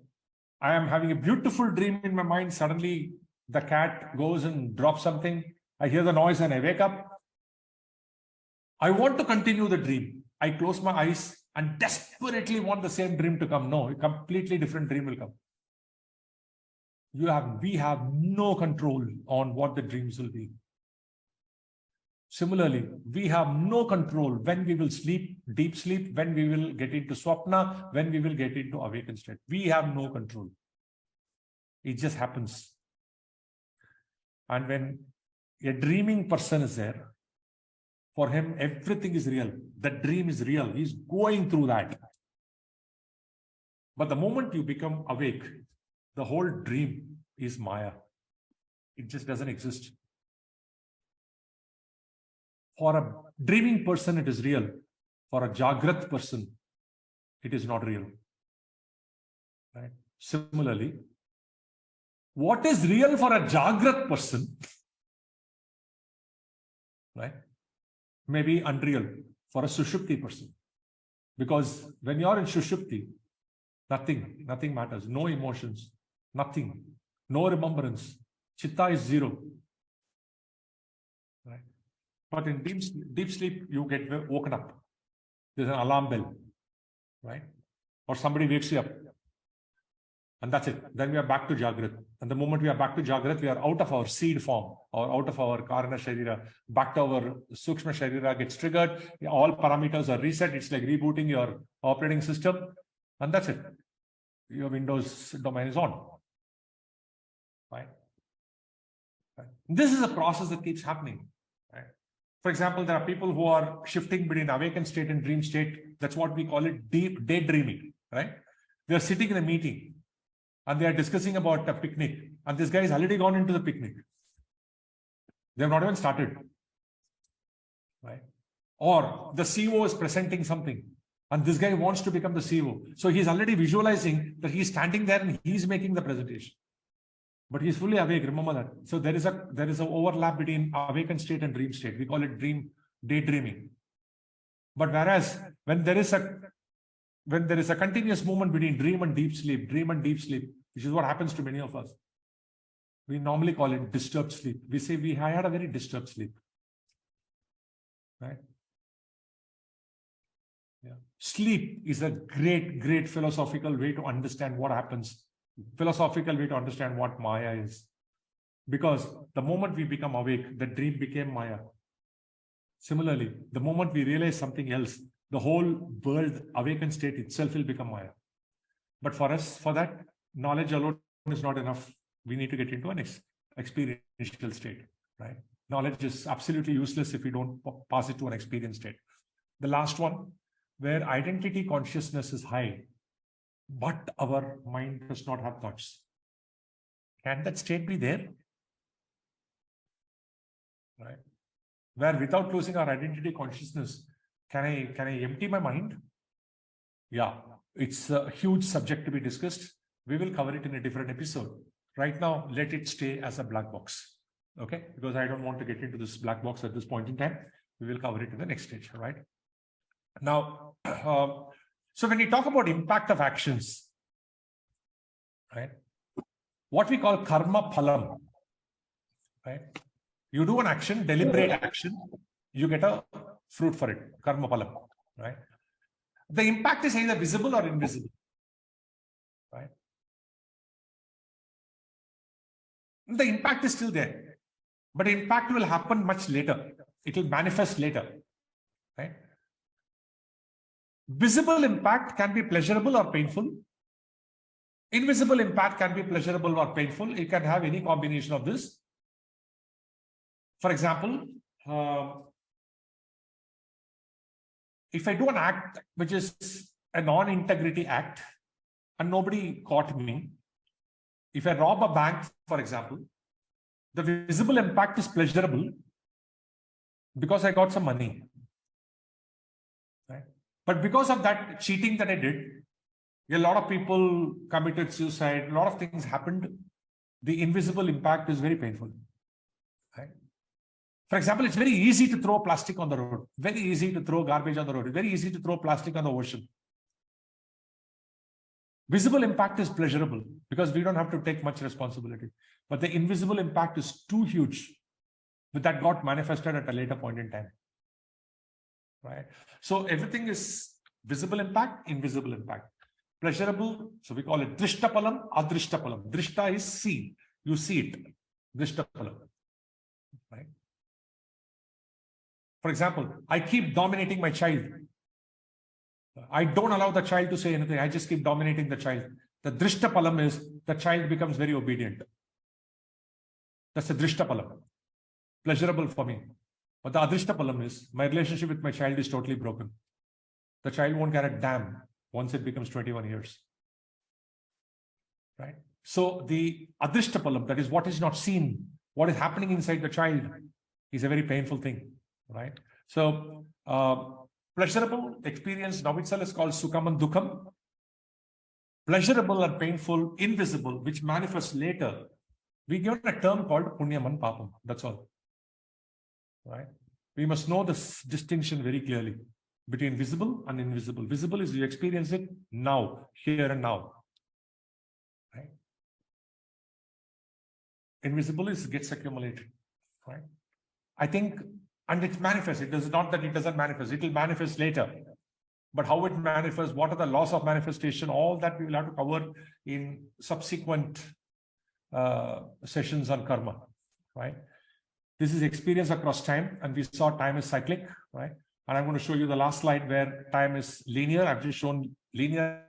I am having a beautiful dream in my mind. Suddenly, the cat goes and drops something. I hear the noise and I wake up. I want to continue the dream. I close my eyes and desperately want the same dream to come. No, a completely different dream will come. We have no control on what the dreams will be. Similarly, we have no control when we will sleep, deep sleep, when we will get into swapna, when we will get into awakened state. We have no control. It just happens. And when a dreaming person is there, for him, everything is real. The dream is real. He's going through that. But the moment you become awake, the whole dream is Maya. It just doesn't exist. For a dreaming person, it is real. For a Jagrat person, it is not real. Right? Similarly, what is real for a Jagrat person, right, may be unreal for a Sushupti person. Because when you're in Sushupti, nothing matters. No emotions, nothing, no remembrance. Chitta is 0. Right? But in deep sleep, you get woken up. There's an alarm bell, right? Or somebody wakes you up. And that's it. Then we are back to Jagrat. And the moment we are back to Jagrat, we are out of our seed form or out of our Karana Sharira, back to our Sukshma Sharira gets triggered. All parameters are reset. It's like rebooting your operating system. And that's it. Your Windows domain is on. Right? Right. This is a process that keeps happening. Right? For example, there are people who are shifting between awakened state and dream state. That's what we call it deep daydreaming. Right? They are sitting in a meeting and they are discussing about a picnic. And this guy has already gone into the picnic. They have not even started. Right? Or the CEO is presenting something. And this guy wants to become the CEO. So he's already visualizing that he's standing there and he's making the presentation. But he's fully awake. Remember that. So there is an overlap between awakened state and dream state. We call it daydreaming. But whereas when there is a continuous movement between dream and deep sleep, which is what happens to many of us, we normally call it disturbed sleep. We say I had a very disturbed sleep. Right? Yeah. Sleep is a great philosophical way to understand what happens, philosophical way to understand what Maya is. Because the moment we become awake, the dream became Maya. Similarly, the moment we realize something else, the whole world, awakened state itself will become Maya. But for us, for that, knowledge alone is not enough. We need to get into an experiential state. Right? Knowledge is absolutely useless if we don't pass it to an experience state. The last one, where identity consciousness is high, but our mind does not have thoughts. Can that state be there? Right? Where without losing our identity consciousness, can I empty my mind? Yeah, it's a huge subject to be discussed. We will cover it in a different episode. Right now, let it stay as a black box. Okay, because I don't want to get into this black box at this point in time. We will cover it in the next stage. All right. Now, so when you talk about impact of actions, right, what we call karma phalam, right? You do an action, deliberate action, you get a fruit for it, karma phalam, right? The impact is either visible or invisible, right? The impact is still there, but impact will happen much later. It will manifest later, right? Visible impact can be pleasurable or painful. Invisible impact can be pleasurable or painful. It can have any combination of this. For example, if I do an act which is a non-integrity act and nobody caught me, if I rob a bank, for example, the visible impact is pleasurable because I got some money. Right? But because of that cheating that I did, a lot of people committed suicide, a lot of things happened. The invisible impact is very painful. Right? For example, it's very easy to throw plastic on the road, very easy to throw garbage on the road, very easy to throw plastic on the ocean. Visible impact is pleasurable because we don't have to take much responsibility. But the invisible impact is too huge, but that got manifested at a later point in time. Right? So everything is visible impact, invisible impact. Pleasurable, so we call it drishtapalam, adrishtapalam. Drishta is seen, you see it. Drishtapalam. Right? For example, I keep dominating my child. I don't allow the child to say anything. I just keep dominating the child. The drishtapalam is the child becomes very obedient. That's the drishtapalam. Pleasurable for me. But the adrishtapalam is my relationship with my child is totally broken. The child won't care a damn once it becomes 21 years. Right? So the adrishtapalam, that is what is not seen, what is happening inside the child, is a very painful thing. Right? So pleasurable experience now itself is called sukham and dukham. Pleasurable and painful, invisible, which manifests later, we give a term called punyam and papam. That's all. Right? We must know this distinction very clearly between visible and invisible. Visible is you experience it now, here and now. Right? Invisible is gets accumulated. Right? I think, and it manifests. It does not that it doesn't manifest. It will manifest later. but how it manifests, what are the laws of manifestation, all that we will have to cover in subsequent sessions on karma, right? This is experience across time, and we saw time is cyclic, right? And I'm going to show you the last slide where time is linear. I've just shown linear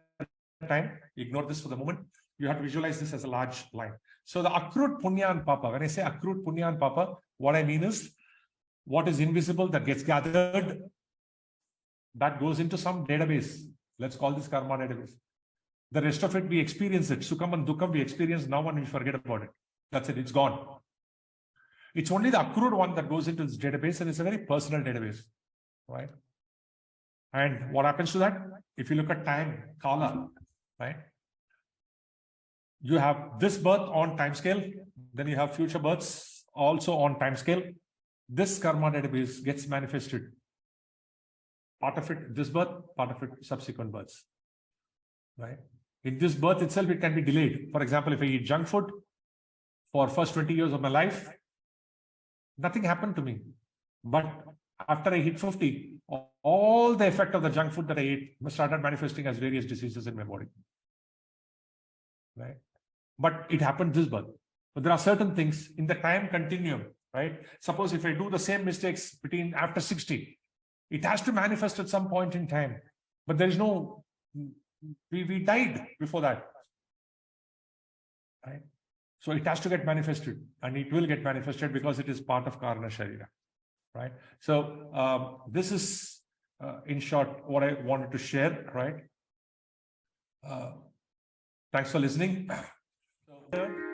time. Ignore this for the moment. You have to visualize this as a large line. So the accrued punya and papa, when I say accrued punya and papa, what I mean is what is invisible that gets gathered, that goes into some database. Let's call this karma database. The rest of it, we experience it. Sukham and dukkam, we experience now and we forget about it. That's it. It's gone. It's only the accrued one that goes into this database, and it's a very personal database, right? And what happens to that? If you look at time, kala, right? You have this birth on time scale, then you have future births also on time scale. This karma database gets manifested. Part of it, this birth, part of it, subsequent births, right? In this birth itself, it can be delayed. For example, if I eat junk food for first 20 years of my life, nothing happened to me. But after I hit 50, all the effect of the junk food that I ate started manifesting as various diseases in my body, right? But it happened this birth. But there are certain things in the time continuum, right? Suppose if I do the same mistakes between after 60, it has to manifest at some point in time. But there is no, we died before that, right? So it has to get manifested, and it will get manifested because it is part of Karna Sharira, right? So this is, in short, what I wanted to share, right? Thanks for listening. So,